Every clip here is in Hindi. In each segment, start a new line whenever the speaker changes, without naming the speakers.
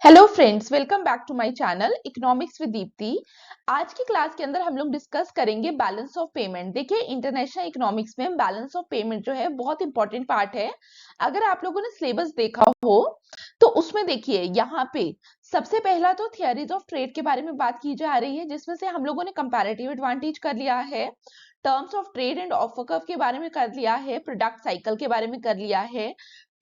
Hello friends, welcome back to my channel economics with Deepti. आज की क्लास के अंदर हम लोग डिस्कस करेंगे बैलेंस ऑफ पेमेंट। देखिए, इंटरनेशनल इकोनॉमिक्स में बैलेंस ऑफ पेमेंट जो है बहुत इंपॉर्टेंट पार्ट है। अगर आप लोगों ने सिलेबस देखा हो तो उसमें देखिए यहाँ पे सबसे पहला तो थियरीज ऑफ ट्रेड के बारे में बात की जा रही है, जिसमें से हम लोगों ने कंपैरेटिव एडवांटेज कर लिया है, terms of trade and offer curve के बारे में कर लिया है, प्रोडक्ट साइकिल के बारे में कर लिया है,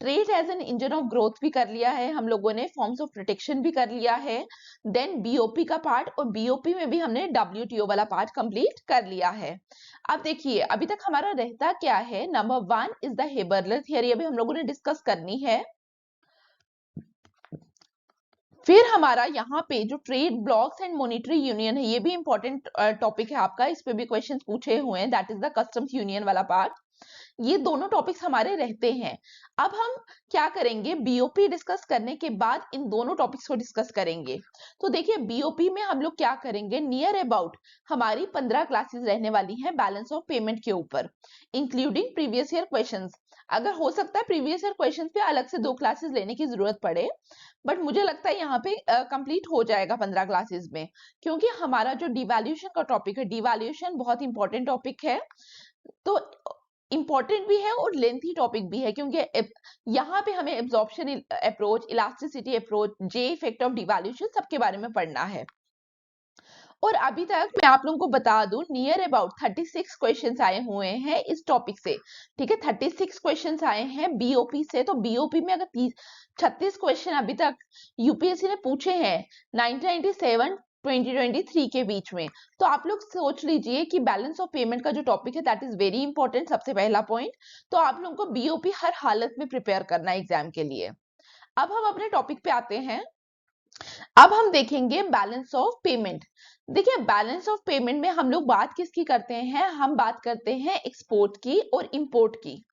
trade as an engine of growth भी कर लिया है हम लोगों ने, फॉर्म्स ऑफ प्रोटेक्शन भी कर लिया है, देन बीओपी का पार्ट, और बीओपी में भी हमने डब्ल्यूटीओ वाला पार्ट कंप्लीट कर लिया है। अब देखिए, अभी तक हमारा रहता क्या है, नंबर 1 इज द हेबरलर थियरी, अभी हम लोगों ने डिस्कस करनी है। फिर हमारा यहाँ पे जो trade blocks and monetary union है, ये भी इंपॉर्टेंट टॉपिक है आपका, इस पे भी क्वेश्चंस पूछे हुए हैं, that is the customs union वाला पार्ट। ये दोनों टॉपिक्स हमारे रहते हैं। अब हम क्या करेंगे, बीओपी डिस्कस करने के बाद इन दोनों टॉपिक्स को डिस्कस करेंगे। तो देखिए, बीओपी में हम लोग क्या करेंगे, नियर अबाउट हमारी 15 क्लासेस रहने वाली हैं बैलेंस ऑफ पेमेंट के ऊपर, इंक्लूडिंग प्रीवियस ईयर क्वेश्चंस। अगर हो सकता है प्रीवियस ईयर क्वेश्चंस पे अलग से 2 क्लासेस लेने की जरूरत पड़े, बट मुझे लगता है यहाँ पे कंप्लीट हो जाएगा 15 क्लासेस में, क्योंकि हमारा जो डिवैल्यूएशन का टॉपिक है, डिवैल्यूएशन बहुत इंपॉर्टेंट टॉपिक है, तो इंपॉर्टेंट भी है और लेंथी टॉपिक भी है, क्योंकि यहाँ पे हमें absorption approach, elasticity approach, J effect of devaluation सबके बारे में पढ़ना है। और अभी तक मैं आप लोगों को बता दूं, नियर अबाउट 36 क्वेश्चंस आए हुए हैं इस टॉपिक से। ठीक है, 36 क्वेश्चंस आए हैं बीओपी से। तो बीओपी में अगर 36 क्वेश्चन अभी तक यूपीएससी ने पूछे हैं 1997 2023 के बीच में, तो आप लोग सोच लीजिए कि बैलेंस ऑफ पेमेंट का जो टॉपिक है दैट इज वेरी इंपॉर्टेंट, सबसे पहला पॉइंट। तो आप लोगों को बीओपी हर हालत में प्रिपेयर करना है एग्जाम के लिए। अब हम अपने टॉपिक पे आते हैं। अब हम देखेंगे बैलेंस ऑफ पेमेंट। देखिए, बैलेंस ऑफ पेमेंट में हम लोग बात किसकी करते हैं, हम बात करते हैं एक्सपोर्ट की और इंपोर्ट की।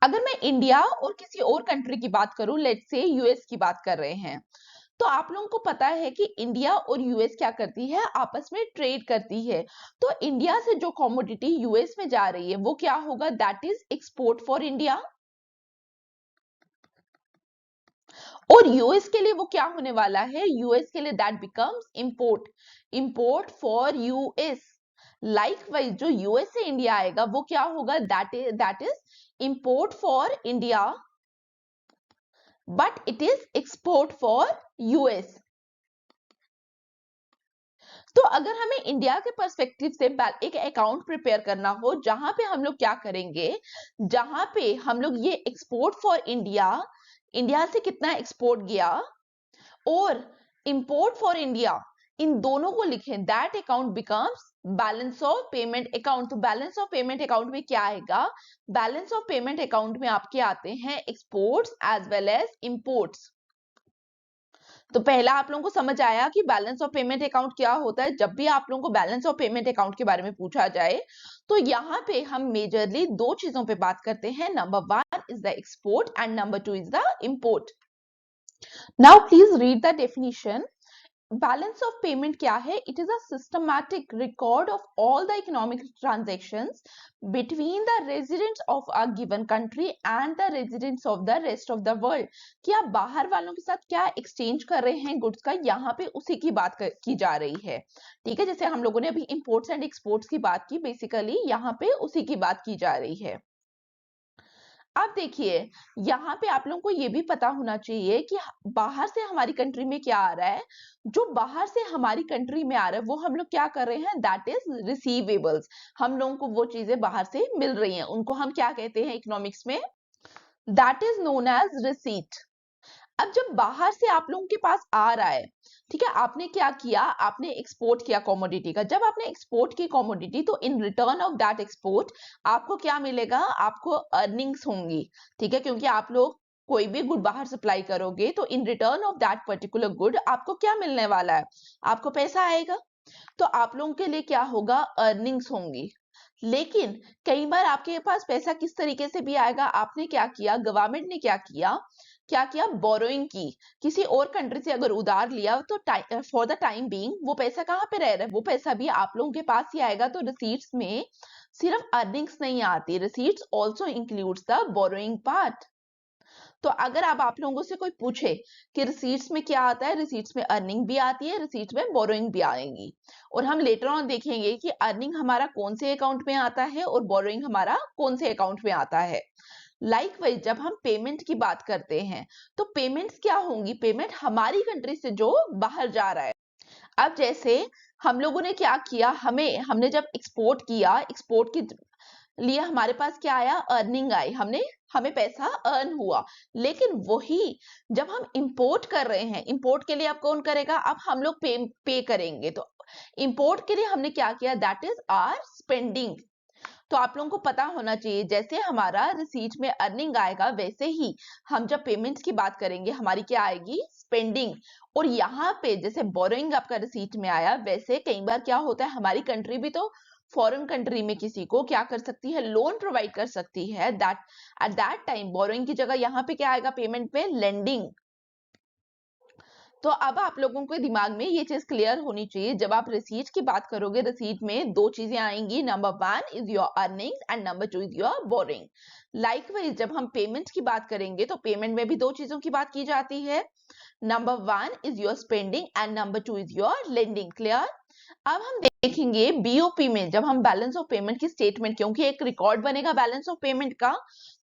अगर मैं इंडिया और किसी और कंट्री की बात करूं, लेट्स से यूएस की बात कर रहे हैं, तो आप लोगों को पता है कि इंडिया और यूएस क्या करती है, आपस में ट्रेड करती है। तो इंडिया से जो कमोडिटी यूएस में जा रही है वो क्या होगा, that is export for India. और यूएस के लिए वो क्या होने वाला है, यूएस के लिए that becomes import, import for US. Likewise जो यूएस से इंडिया आएगा वो क्या होगा, that is import for India, but it is export for US. तो अगर हमें इंडिया के पर्सपेक्टिव से एक अकाउंट प्रिपेयर करना हो, जहां पे हम लोग क्या करेंगे, जहां पे हम लोग ये एक्सपोर्ट फॉर इंडिया, इंडिया से कितना एक्सपोर्ट गया, और इंपोर्ट फॉर इंडिया, इन दोनों को लिखें, that account becomes balance of payment account. तो बैलेंस ऑफ पेमेंट अकाउंट में क्या आएगा, बैलेंस ऑफ पेमेंट अकाउंट में आपके आते हैं exports as well as imports. तो पहला आप लोगों को समझ आया कि बैलेंस ऑफ पेमेंट अकाउंट क्या होता है। जब भी आप लोगों को बैलेंस ऑफ पेमेंट अकाउंट के बारे में पूछा जाए, तो यहाँ पे हम मेजरली 2 चीजों पे बात करते हैं, number 1 is the export and number 2 is the import. Now please read the definition. Balance of payment क्या है, it is a systematic record of all the economic transactions between the residents of a given country and the residents of the rest of the world. कि आप बाहर वालों के साथ क्या एक्सचेंज कर रहे हैं गुड्स का, यहाँ पे उसी की बात की जा रही है। ठीक है, जैसे हम लोगों ने अभी इंपोर्ट्स एंड एक्सपोर्ट्स की बात की, बेसिकली यहाँ पे उसी की बात की जा रही है। अब देखिए, यहाँ पे आप लोगों को ये भी पता होना चाहिए कि बाहर से हमारी कंट्री में क्या आ रहा है, जो बाहर से हमारी कंट्री में आ रहा है वो हम लोग क्या कर रहे हैं, दैट इज रिसीवेबल्स। हम लोगों को वो चीजें बाहर से मिल रही हैं, उनको हम क्या कहते हैं इकोनॉमिक्स में, that is known as receipt. अब जब बाहर से आप लोगों के पास आ रहा है, ठीक है, आपने क्या किया, आपने एक्सपोर्ट किया कमोडिटी का। जब आपने एक्सपोर्ट की कमोडिटी, तो in return of that export आपको क्या मिलेगा, आपको अर्निंग्स होंगी। ठीक है, क्योंकि आप लोग कोई भी गुड बाहर सप्लाई करोगे तो in return of that particular good आपको क्या मिलने वाला है, आपको पैसा आएगा। तो आप लोगों के लिए क्या होगा, अर्निंग्स होंगी। लेकिन कई बार आपके पास पैसा किस तरीके से भी आएगा, आपने क्या किया, गवर्नमेंट ने क्या किया, बोरोइंग की, किसी और कंट्री से अगर उधार लिया, तो फॉर द टाइम बीइंग वो पैसा कहाँ पे रह रहा है, वो पैसा भी आप लोगों के पास ही आएगा। तो रिसीट्स में सिर्फ अर्निंग्स नहीं आती, receipts also includes the borrowing part. तो अगर अब आप लोगों से कोई पूछे कि रिसीट्स में क्या आता है, रिसीट्स में अर्निंग भी आती है, रिसीट्स में बोरोइंग भी आएंगी, और हम लेटर ऑन देखेंगे कि अर्निंग हमारा कौन से अकाउंट में आता है और बोरोइंग हमारा कौन से अकाउंट में आता है। लाइकवाइज जब हम पेमेंट की बात करते हैं तो पेमेंट्स क्या होंगी, पेमेंट हमारी कंट्री से जो बाहर जा रहा है। अब जैसे हम लोगों ने क्या किया, हमने जब एक्सपोर्ट किया, एक्सपोर्ट के लिए हमारे पास क्या आया, अर्निंग आई, हमें पैसा अर्न हुआ। लेकिन वही जब हम इंपोर्ट कर रहे हैं, इंपोर्ट के लिए अब कौन करेगा, अब हम लोग पे करेंगे। तो इंपोर्ट के लिए हमने क्या किया, दैट इज आर स्पेंडिंग। तो आप लोगों को पता होना चाहिए, जैसे हमारा रिसीट में अर्निंग आएगा वैसे ही हम जब पेमेंट्स की बात करेंगे हमारी क्या आएगी, स्पेंडिंग। और यहाँ पे जैसे बोरोइंग आपका रिसीट में आया, वैसे कई बार क्या होता है, हमारी कंट्री भी तो फॉरेन कंट्री में किसी को क्या कर सकती है, लोन प्रोवाइड कर सकती है। That at that time borrowing की जगह यहाँ पे क्या आएगा, पेमेंट में लेंडिंग। तो अब आप लोगों के दिमाग में ये चीज क्लियर होनी चाहिए, जब आप रिसीट की बात करोगे, रिसीट में दो चीजें आएंगी, number 1 is your earnings and number 2 is your boring. Likewise जब हम पेमेंट की बात करेंगे तो पेमेंट में भी दो चीजों की बात की जाती है, number 1 is your spending and number 2 is your lending. Clear. अब हम देखेंगे बीओपी में, जब हम बैलेंस ऑफ पेमेंट की स्टेटमेंट, क्योंकि एक रिकॉर्ड बनेगा बैलेंस ऑफ पेमेंट का,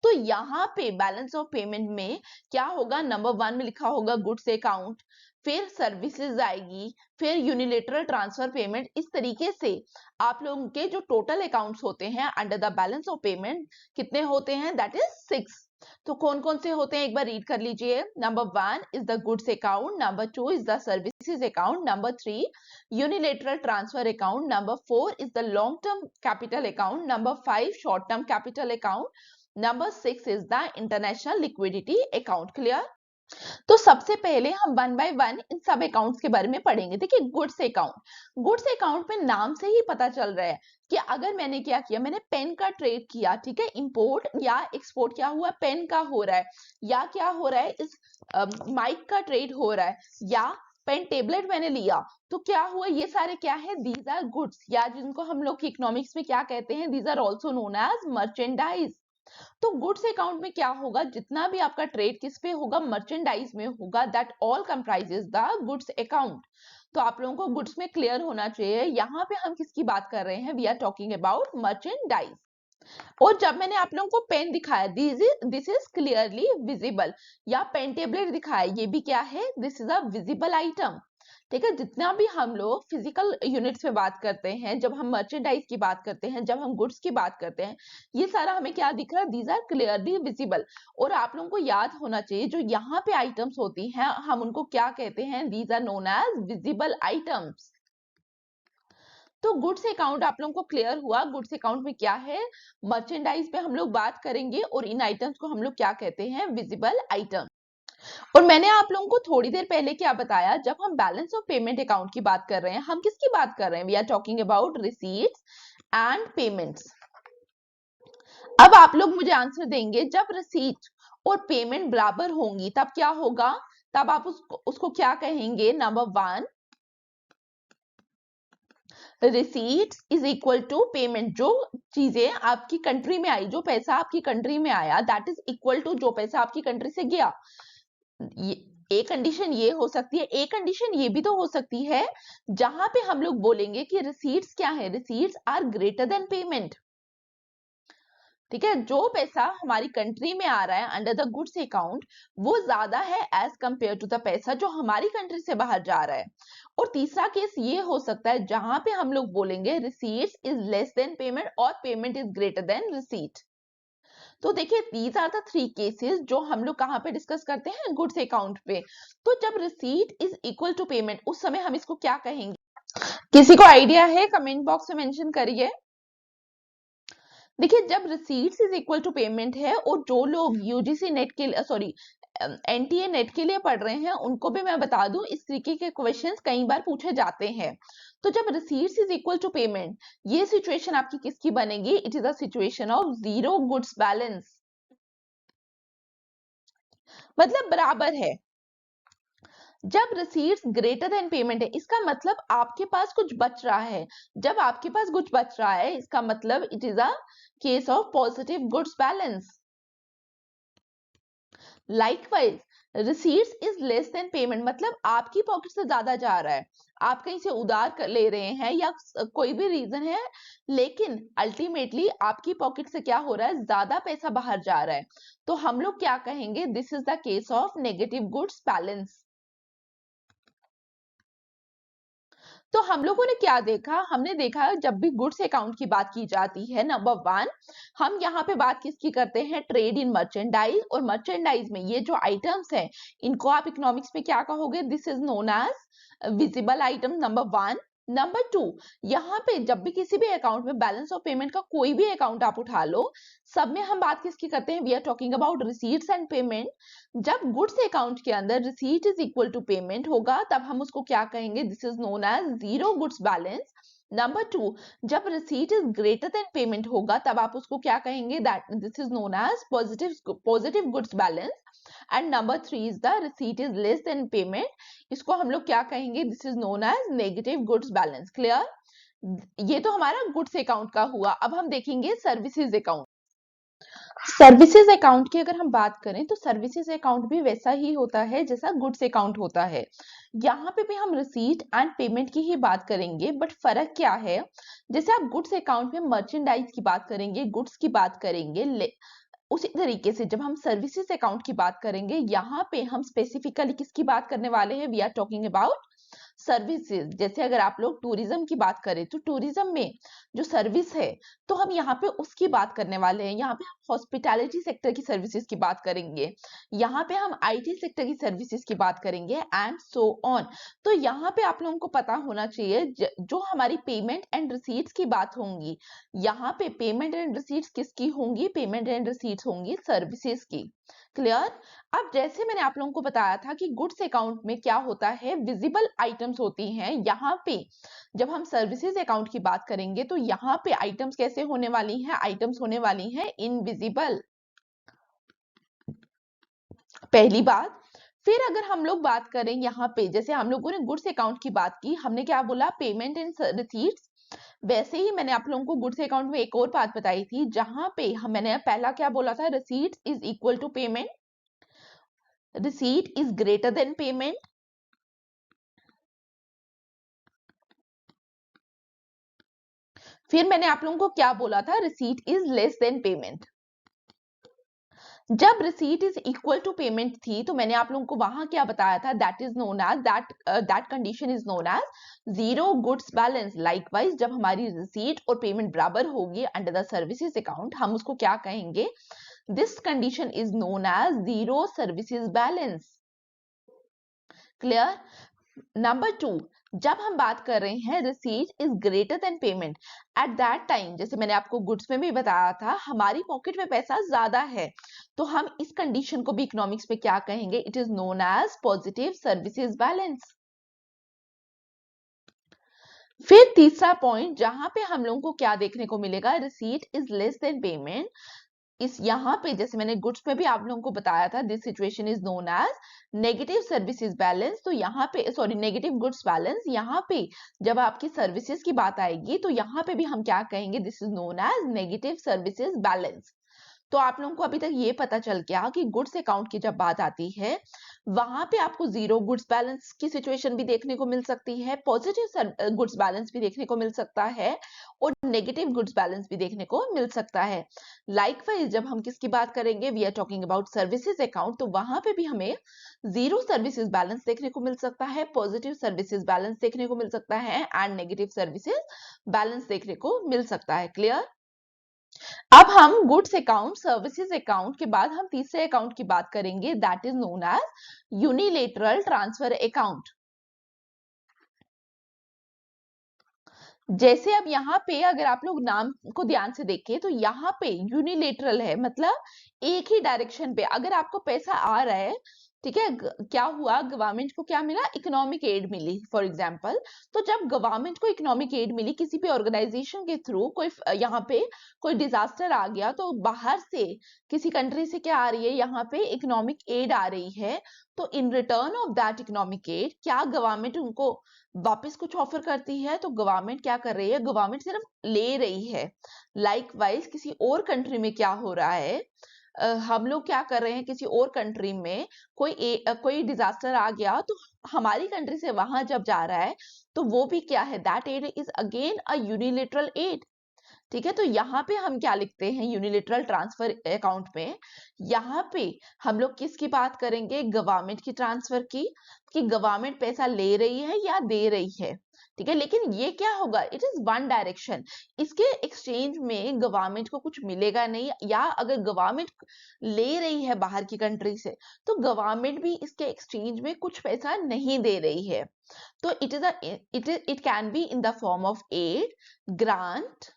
तो यहाँ पे बैलेंस ऑफ पेमेंट में क्या होगा, नंबर 1 में लिखा होगा गुड्स अकाउंट, फिर सर्विसेज आएगी, फिर यूनिलेटरल ट्रांसफर पेमेंट। इस तरीके से आप लोगों के जो टोटल अकाउंट्स होते हैं under the balance of payment कितने होते हैं, दैट इज 6। तो कौन कौन से होते हैं एक बार रीड कर लीजिए। Number 1 is the goods account, number 2 is the services account, number 3 unilateral transfer account, number 4 is the long term capital account, number 5 short term capital account, number 6 is the international liquidity account. Clear. तो सबसे पहले हम 1 बाय 1 इन सब अकाउंट्स के बारे में पढ़ेंगे। देखिए गुड्स अकाउंट, गुड्स अकाउंट में नाम से ही पता चल रहा है कि अगर मैंने क्या किया, मैंने पेन का ट्रेड किया, ठीक है, इंपोर्ट या एक्सपोर्ट क्या हुआ, पेन का हो रहा है, या क्या हो रहा है, इस माइक का ट्रेड हो रहा है, या पेन टेबलेट मैंने लिया, तो क्या हुआ, ये सारे क्या है, दीज आर गुड्स, या जिनको हम लोग इकोनॉमिक्स में क्या कहते हैं, these are also known as merchandise. तो गुड्स अकाउंट में क्या होगा, जितना भी आपका ट्रेड किस पे होगा, मर्चेंडाइज में होगा, that all comprises the goods account. तो आप लोगों को गुड्स में क्लियर होना चाहिए, यहाँ पे हम किसकी बात कर रहे हैं, we are talking about merchandise. और जब मैंने आप लोगों को पेन दिखाया, दिस इज क्लियरली विजिबल, या पेन टेबलेट दिखाया, ये भी क्या है, this is a visible item. ठीक है, जितना भी हम लोग फिजिकल यूनिट्स में बात करते हैं, जब हम मर्चेंडाइज की बात करते हैं, जब हम गुड्स की बात करते हैं, ये सारा हमें क्या दिख रहा है, दीज आर क्लियरली विजिबल। और आप लोगों को याद होना चाहिए, जो यहाँ पे आइटम्स होती हैं हम उनको क्या कहते हैं, these are known as visible items. तो गुड्स अकाउंट आप लोगों को क्लियर हुआ, गुड्स अकाउंट में क्या है, मर्चेंडाइज पे हम लोग बात करेंगे, और इन आइटम्स को हम लोग क्या कहते हैं, विजिबल आइटम। और मैंने आप लोगों को थोड़ी देर पहले क्या बताया, जब हम बैलेंस ऑफ पेमेंट अकाउंट की बात कर रहे हैं, हम किसकी बात कर रहे हैं, we are talking about receipts and payments. अब आप लोग मुझे आंसर देंगे, जब रिसीट और पेमेंट बराबर होंगी तब क्या होगा, तब आप उसको क्या कहेंगे, number 1 receipt is equal to payment, जो चीजें आपकी कंट्री में आई, जो पैसा आपकी कंट्री में आया, दैट इज इक्वल टू जो पैसा आपकी कंट्री से गया। एक कंडीशन ये हो सकती है, एक कंडीशन ये भी तो हो सकती है जहां पे हम लोग बोलेंगे कि रिसीट्स क्या है, receipts are greater than payment. ठीक है, जो पैसा हमारी कंट्री में आ रहा है अंडर द गुड्स अकाउंट, वो ज्यादा है एज कंपेयर टू द पैसा जो हमारी कंट्री से बाहर जा रहा है। और तीसरा केस ये हो सकता है जहां पे हम लोग बोलेंगे receipts is less than payment और payment is greater than receipt. तो देखिए दीज आर द 3 केसेस जो हम लोग कहां पे डिस्कस करते हैं, गुड्स अकाउंट पे। तो जब receipt is equal to payment, उस समय हम इसको क्या कहेंगे, किसी को आइडिया है, कमेंट बॉक्स में मेंशन करिए। देखिए जब receipts is equal to payment है, और जो लोग यूजीसी नेट के लिए, सॉरी एनटीए नेट के लिए पढ़ रहे हैं, उनको भी मैं बता दूं, इस तरीके के क्वेश्चंस कई बार पूछे जाते हैं। तो जब receipts is equal to payment, ये सिचुएशन आपकी किसकी बनेगी, it is a situation of zero goods balance, मतलब बराबर है। जब रिसीट्स ग्रेटर देन पेमेंट है, इसका मतलब आपके पास कुछ बच रहा है। जब आपके पास कुछ बच रहा है, इसका मतलब it is a case of positive goods balance. Likewise receipts is less than payment, मतलब आपकी पॉकेट से ज्यादा जा रहा है, आप कहीं से उधार ले रहे हैं या कोई भी रीजन है, लेकिन अल्टीमेटली आपकी पॉकेट से क्या हो रहा है, ज्यादा पैसा बाहर जा रहा है, तो हम लोग क्या कहेंगे, this is the case of negative goods balance. तो हम लोगों ने क्या देखा, हमने देखा जब भी गुड्स अकाउंट की बात की जाती है, नंबर वन हम यहाँ पे बात किसकी करते हैं, ट्रेड इन मर्चेंडाइज, और मर्चेंडाइज में ये जो आइटम्स हैं इनको आप इकोनॉमिक्स में क्या कहोगे, this is known as visible item, number one. Number two, यहाँ पे जब भी किसी भी अकाउंट में बैलेंस ऑफ पेमेंट का कोई भी अकाउंट आप उठा लो, सब में हम बात किसकी करते हैं, we are talking about receipts and payment. जब गुड्स अकाउंट के अंदर receipt is equal to payment होगा तब हम उसको क्या कहेंगे, this is known as zero goods balance. Number two, जब receipt is greater than payment होगा तब आप उसको क्या कहेंगे, that this is known as positive goods balance. And number three is the receipt is less than payment, इसको हम लोग क्या कहेंगे, this is known as negative goods balance. Clear, ये तो हमारा गुड्स अकाउंट का हुआ। अब हम देखेंगे सर्विसेज अकाउंट। सर्विसेज अकाउंट की अगर हम बात करें तो सर्विसेज अकाउंट भी वैसा ही होता है जैसा गुड्स अकाउंट होता है। यहाँ पे भी हम रिसीट एंड पेमेंट की ही बात करेंगे, बट फर्क क्या है, जैसे आप गुड्स अकाउंट में मर्चेंडाइज की बात करेंगे, गुड्स की बात करेंगे, उसी तरीके से जब हम सर्विसेज अकाउंट की बात करेंगे, यहाँ पे हम स्पेसिफिकली किसकी बात करने वाले हैं, we are talking about services. जैसे अगर आप लोग टूरिज्म की बात करें तो टूरिज्म में जो सर्विस है तो हम यहाँ पे उसकी बात करने वाले हैं, यहाँ पे हम हॉस्पिटैलिटी सेक्टर की सर्विसेज की बात करेंगे, यहाँ पे हम आईटी सेक्टर की सर्विसेज की बात करेंगे एंड सो ऑन। तो यहाँ पे आप लोगों को पता होना चाहिए जो हमारी पेमेंट एंड रिसीट्स की बात होंगी, यहाँ पे पेमेंट एंड रिसीट्स किसकी होंगी, पेमेंट एंड रिसीट्स होंगी सर्विसेज की। क्लियर। अब जैसे मैंने आप लोगों को बताया था कि गुड्स अकाउंट में क्या होता है, विजिबल आइटम्स होती हैं, यहाँ पे जब हम सर्विसेज अकाउंट की बात करेंगे तो यहाँ पे आइटम्स कैसे होने वाली हैं, आइटम्स होने वाली हैं इनविजिबल, पहली बात। फिर अगर हम लोग बात करें यहाँ पे, जैसे हम लोगों ने गुड्स अकाउंट की बात की, हमने क्या बोला, पेमेंट एंड रिसीट्स, वैसे ही मैंने आप लोगों को गुड्स अकाउंट में एक और बात बताई थी, जहां पे मैंने पहला क्या बोला था, receipts is equal to payment, receipt is greater than payment, फिर मैंने आप लोगों को क्या बोला था, receipt is less than payment. जब receipt is equal to payment थी तो मैंने आप लोगों को वहां क्या बताया था, that is known as that condition is known as zero goods balance. Likewise जब हमारी रिसीट और पेमेंट बराबर होगी अंडर द सर्विसेज अकाउंट, हम उसको क्या कहेंगे, this condition is known as zero services balance. Clear. Number two, जब हम बात कर रहे हैं receipt is greater than payment, at that time, जैसे मैंने आपको गुड्स में भी बताया था, हमारी पॉकेट में पैसा ज्यादा है, तो हम इस कंडीशन को भी इकोनॉमिक्स में क्या कहेंगे, it is known as positive services balance. फिर तीसरा पॉइंट जहां पे हम लोगों को क्या देखने को मिलेगा, receipt is less than payment, इस यहाँ पे जैसे मैंने गुड्स में भी आप लोगों को बताया था, this situation is known as negative services balance. तो यहाँ पे सॉरी नेगेटिव गुड्स बैलेंस, यहाँ पे जब आपकी सर्विसेज की बात आएगी तो यहाँ पे भी हम क्या कहेंगे, this is known as negative services balance. तो आप लोगों को अभी तक ये पता चल गया कि गुड्स अकाउंट की जब बात आती है वहां पे आपको जीरो गुड्स बैलेंस की सिचुएशन भी देखने को मिल सकती है, पॉजिटिव गुड्स बैलेंस भी देखने को मिल सकता है, और नेगेटिव गुड्स बैलेंस भी देखने को मिल सकता है। लाइकवाइज जब हम किसकी बात करेंगे, we are talking about services account, तो वहां पे भी हमें जीरो सर्विसेज बैलेंस देखने को मिल सकता है, पॉजिटिव सर्विसेज बैलेंस देखने को मिल सकता है एंड नेगेटिव सर्विसेज बैलेंस देखने को मिल सकता है। क्लियर। अब हम गुड्स अकाउंट, सर्विसेज अकाउंट के बाद हम तीसरे अकाउंट की बात करेंगे, that is known as unilateral transfer account. जैसे अब यहाँ पे अगर आप लोग नाम को ध्यान से देखें तो यहाँ पे यूनिलेटरल है, मतलब एक ही डायरेक्शन पे अगर आपको पैसा आ रहा है, ठीक है, क्या हुआ, गवर्नमेंट को क्या मिला, इकोनॉमिक एड मिली फॉर एग्जांपल। तो जब गवर्नमेंट को इकोनॉमिक एड मिली किसी भी ऑर्गेनाइजेशन के थ्रू, कोई यहाँ पे कोई डिजास्टर आ गया, तो बाहर से किसी कंट्री से क्या आ रही है, यहाँ पे इकोनॉमिक एड आ रही है, तो in return of that economic aid क्या गवर्नमेंट उनको वापस कुछ ऑफर करती है, तो गवर्नमेंट क्या कर रही है, गवर्नमेंट सिर्फ ले रही है। लाइकवाइज किसी और कंट्री में क्या हो रहा है, हम लोग क्या कर रहे हैं, किसी और कंट्री में कोई डिजास्टर आ गया तो हमारी कंट्री से वहां जब जा रहा है तो वो भी क्या है, that aid is again a unilateral aid. ठीक है, तो यहाँ पे हम क्या लिखते हैं यूनिलेटरल ट्रांसफर अकाउंट में, यहाँ पे हम लोग किसकी बात करेंगे, गवर्नमेंट की ट्रांसफर की, कि गवर्नमेंट पैसा ले रही है या दे रही है। ठीक है, लेकिन ये क्या होगा, इट इज वन डायरेक्शन, इसके एक्सचेंज में गवर्नमेंट को कुछ मिलेगा नहीं, या अगर गवर्नमेंट ले रही है बाहर की कंट्री से तो गवर्नमेंट भी इसके एक्सचेंज में कुछ पैसा नहीं दे रही है। तो it can be in the form of aid, grant.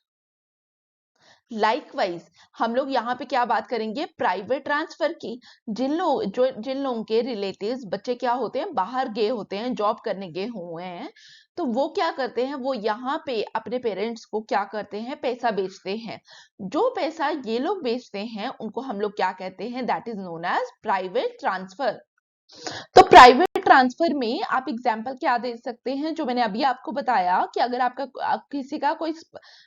Likewise हम लोग यहाँ पे क्या बात करेंगे, प्राइवेट ट्रांसफर की। जिन लोगों के रिलेटिव्स बच्चे क्या होते हैं, बाहर गए होते हैं, जॉब करने गए हुए हैं, तो वो क्या करते हैं, वो यहाँ पे अपने पेरेंट्स को क्या करते हैं, पैसा बेचते हैं। जो पैसा ये लोग बेचते हैं उनको हम लोग क्या कहते हैं, that is known as private transfer. तो प्राइवेट ट्रांसफर में आप एग्जाम्पल क्या दे सकते हैं, जो मैंने अभी आपको बताया कि अगर किसी का कोई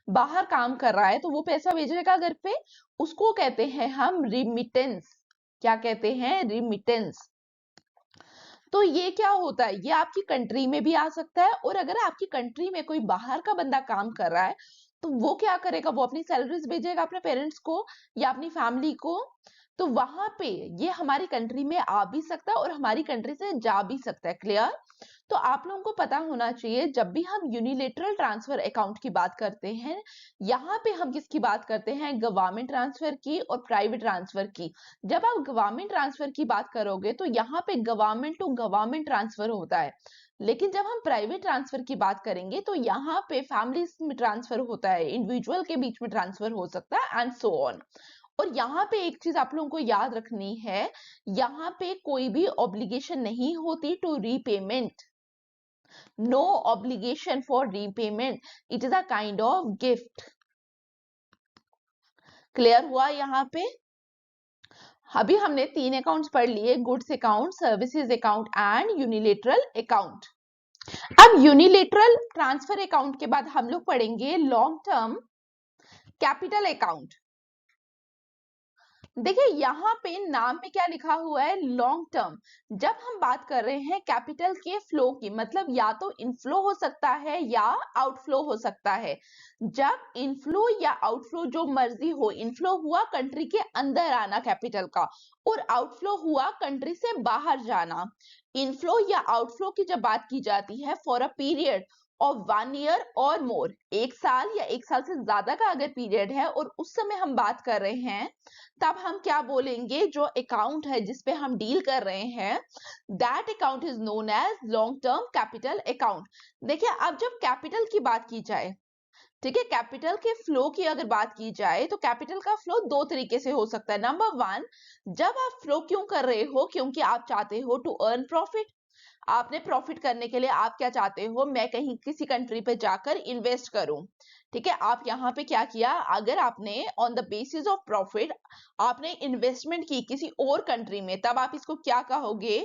बाहर काम कर रहा है तो वो पैसा भेजेगा घर पे, उसको कहते हैं हम रिमिटेंस। क्या कहते हैं, रिमिटेंस। तो ये क्या होता है, ये आपकी कंट्री में भी आ सकता है, और अगर आपकी कंट्री में कोई बाहर का बंदा काम कर रहा है तो वो क्या करेगा, वो अपनी सैलरीज भेजेगा अपने पेरेंट्स को या अपनी फैमिली को। तो वहां पे ये हमारी कंट्री में आ भी सकता है और हमारी कंट्री से जा भी सकता है। क्लियर। तो आप लोगों को पता होना चाहिए, जब भी हम यूनिलेटरल ट्रांसफर अकाउंट की बात करते हैं, यहाँ पे हम किसकी बात करते हैं, गवर्नमेंट ट्रांसफर की और प्राइवेट ट्रांसफर की। जब आप गवर्नमेंट ट्रांसफर की बात करोगे तो यहाँ पे गवर्नमेंट टू गवर्नमेंट ट्रांसफर होता है, लेकिन जब हम प्राइवेट ट्रांसफर की बात करेंगे तो यहाँ पे फैमिलीज में ट्रांसफर होता है, इंडिविजुअल के बीच में ट्रांसफर हो सकता है, एंड सो ऑन। और यहाँ पे एक चीज आप लोगों को याद रखनी है, यहाँ पे कोई भी ऑब्लिगेशन नहीं होती to repayment. No obligation for repayment, it is a kind of gift. Clear हुआ यहाँ पे। अभी हमने 3 अकाउंट्स पढ़ लिए, goods account, services account and unilateral account. अब यूनिलेटरल ट्रांसफर अकाउंट के बाद हम लोग पढ़ेंगे लॉन्ग टर्म कैपिटल अकाउंट। देखिए यहाँ पे नाम में क्या लिखा हुआ है, लॉन्ग टर्म। जब हम बात कर रहे हैं कैपिटल के फ्लो की, मतलब या तो इनफ्लो हो सकता है या आउटफ्लो हो सकता है। जब इनफ्लो या आउटफ्लो जो मर्जी हो, इनफ्लो हुआ कंट्री के अंदर आना कैपिटल का, और आउटफ्लो हुआ कंट्री से बाहर जाना। इनफ्लो या आउटफ्लो की जब बात की जाती है for a period of 1 year और मोर, 1 साल या 1 साल से ज्यादा का अगर पीरियड है और उस समय हम बात कर रहे हैं, तब हम क्या बोलेंगे, जो अकाउंट है जिसपे हम डील कर रहे हैं, that account is known as long term capital account. देखिए अब जब कैपिटल की बात की जाए, ठीक है, कैपिटल के फ्लो की अगर बात की जाए तो कैपिटल का फ्लो 2 तरीके से हो सकता है। नंबर 1, जब आप फ्लो क्यों कर रहे हो, क्योंकि आप चाहते हो टू अर्न प्रॉफिट। आपने प्रॉफिट करने के लिए आप क्या चाहते हो, मैं कहीं किसी कंट्री पे जाकर इन्वेस्ट करूं। ठीक है, आप यहाँ पे क्या किया, अगर आपने on the basis of profit आपने इन्वेस्टमेंट की किसी और कंट्री में, तब आप इसको क्या कहोगे,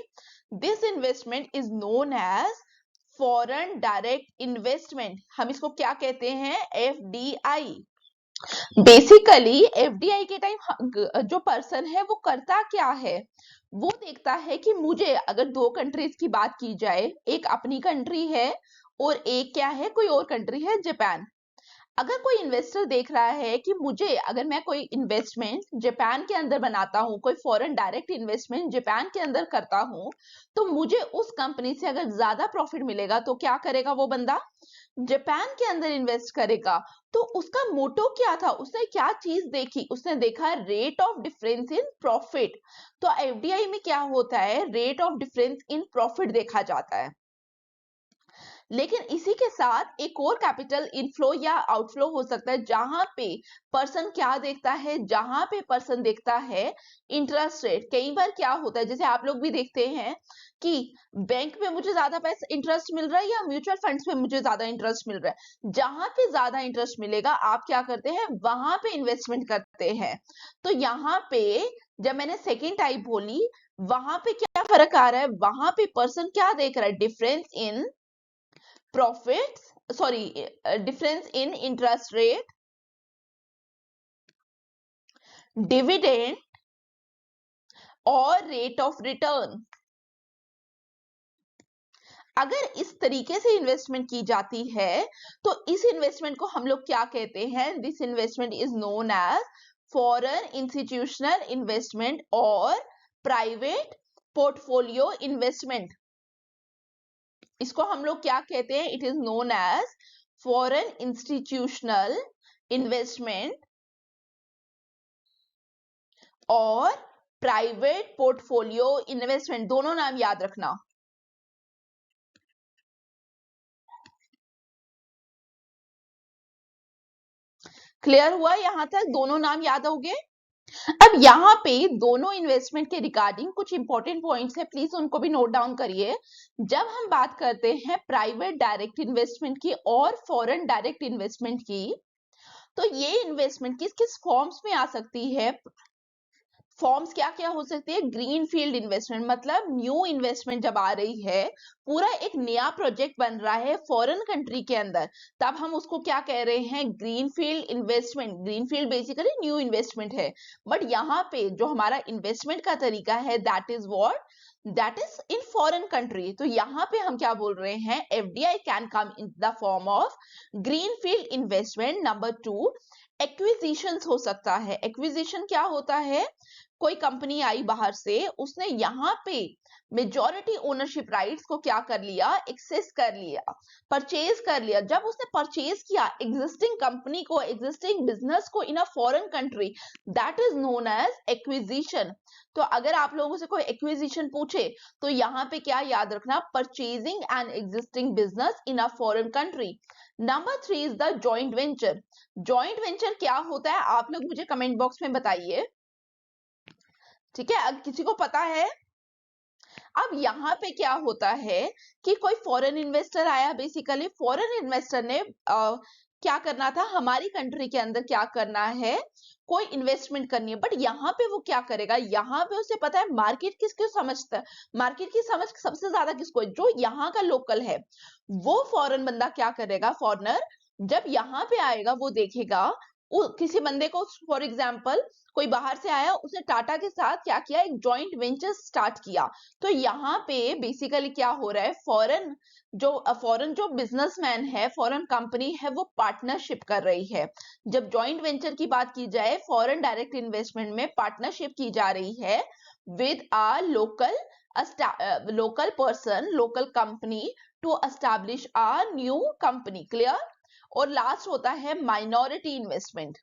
this investment is known as foreign direct investment. हम इसको क्या कहते हैं, एफडीआई। बेसिकली एफडीआई के टाइम जो पर्सन है वो करता क्या है, वो देखता है कि मुझे, अगर 2 कंट्रीज की बात की जाए, एक अपनी कंट्री है और एक क्या है, कोई और कंट्री है, जापान। अगर कोई इन्वेस्टर देख रहा है कि मुझे, अगर मैं कोई इन्वेस्टमेंट जापान के अंदर बनाता हूं, कोई फॉरेन डायरेक्ट इन्वेस्टमेंट जापान के अंदर करता हूं, तो मुझे उस कंपनी से अगर ज्यादा प्रॉफिट मिलेगा तो क्या करेगा वो बंदा, जापान के अंदर इन्वेस्ट करेगा। तो उसका मोटो क्या था, उसने क्या चीज देखी, उसने देखा rate of difference in profit. तो एफडीआई में क्या होता है, rate of difference in profit देखा जाता है। लेकिन इसी के साथ एक और कैपिटल इनफ्लो या आउटफ्लो हो सकता है, जहां पे पर्सन क्या देखता है, जहां पे पर्सन देखता है इंटरेस्ट रेट। कई बार क्या होता है, जैसे आप लोग भी देखते हैं कि बैंक में मुझे ज्यादा पैसा इंटरेस्ट मिल रहा है या म्यूचुअल फंड्स में मुझे ज्यादा इंटरेस्ट मिल रहा है, जहां पे ज्यादा इंटरेस्ट मिलेगा आप क्या करते हैं, वहां पे इन्वेस्टमेंट करते हैं। तो यहाँ पे जब मैंने सेकेंड टाइप बोली, वहां पे क्या फर्क आ रहा है, वहां पे पर्सन क्या देख रहा है, difference in profits, sorry, difference in interest rate, dividend और रेट ऑफ रिटर्न। अगर इस तरीके से इन्वेस्टमेंट की जाती है तो इस इन्वेस्टमेंट को हम लोग क्या कहते हैं? This investment is known as foreign institutional investment और प्राइवेट पोर्टफोलियो इन्वेस्टमेंट। इसको हम लोग क्या कहते हैं? It is known as foreign institutional investment और प्राइवेट पोर्टफोलियो इन्वेस्टमेंट। दोनों नाम याद रखना। क्लियर हुआ यहां तक? दोनों नाम याद हो गए। अब यहाँ पे दोनों इन्वेस्टमेंट के रिगार्डिंग कुछ इंपॉर्टेंट पॉइंट्स है, प्लीज उनको भी नोट डाउन करिए। जब हम बात करते हैं प्राइवेट डायरेक्ट इन्वेस्टमेंट की और फॉरेन डायरेक्ट इन्वेस्टमेंट की, तो ये इन्वेस्टमेंट किस किस फॉर्म्स में आ सकती है? फॉर्म्स क्या क्या हो सकती है? ग्रीन फील्ड इन्वेस्टमेंट, मतलब न्यू इन्वेस्टमेंट जब आ रही है, पूरा एक नया प्रोजेक्ट बन रहा है फॉरेन कंट्री के अंदर, तब हम उसको क्या कह रहे हैं? Green field investment. Green field basically new investment है, बट यहाँ पे जो हमारा इन्वेस्टमेंट का तरीका है that is what? That is in foreign country. तो यहाँ पे हम क्या बोल रहे हैं? FDI can come in the form of green field investment. Number 2, acquisition हो सकता है। एक्विजिशन क्या होता है? कोई कंपनी आई बाहर से, उसने यहाँ पे मेजॉरिटी ओनरशिप राइट्स को क्या कर लिया? एक्सेस कर लिया, परचेज कर लिया। जब उसने परचेज किया एग्जिस्टिंग कंपनी को, एग्जिस्टिंग बिजनेस को in a foreign country, that is known as acquisition. तो अगर आप लोगों से कोई एक्विजिशन पूछे तो यहाँ पे क्या याद रखना? Purchasing an existing business in a foreign country. Number 3 is the joint venture. Joint venture क्या होता है? आप लोग मुझे कमेंट बॉक्स में बताइए, ठीक है? अब किसी को पता है? अब यहाँ पे क्या होता है कि कोई फॉरेन इन्वेस्टर आया, बेसिकली फॉरेन इन्वेस्टर ने क्या करना था? हमारी कंट्री के अंदर क्या करना है? कोई इन्वेस्टमेंट करनी है, बट यहाँ पे वो क्या करेगा? यहाँ पे उसे पता है मार्केट किसको समझता है, मार्केट की समझ सबसे ज्यादा किसको है? जो यहाँ का लोकल है। वो फॉरेन बंदा क्या करेगा? फॉरेनर जब यहाँ पे आएगा वो देखेगा किसी बंदे को, फॉर एग्जाम्पल कोई बाहर से आया, उसने टाटा के साथ क्या किया? एक जॉइंट वेंचर स्टार्ट किया। तो यहाँ पे बेसिकली क्या हो रहा है? फॉरेन जो बिजनेसमैन है, फॉरेन कंपनी है, वो पार्टनरशिप कर रही है। जब जॉइंट वेंचर की बात की जाए, फॉरेन डायरेक्ट इन्वेस्टमेंट में पार्टनरशिप की जा रही है with a local person, local company to establish a new company. Clear? और लास्ट होता है माइनॉरिटी इन्वेस्टमेंट।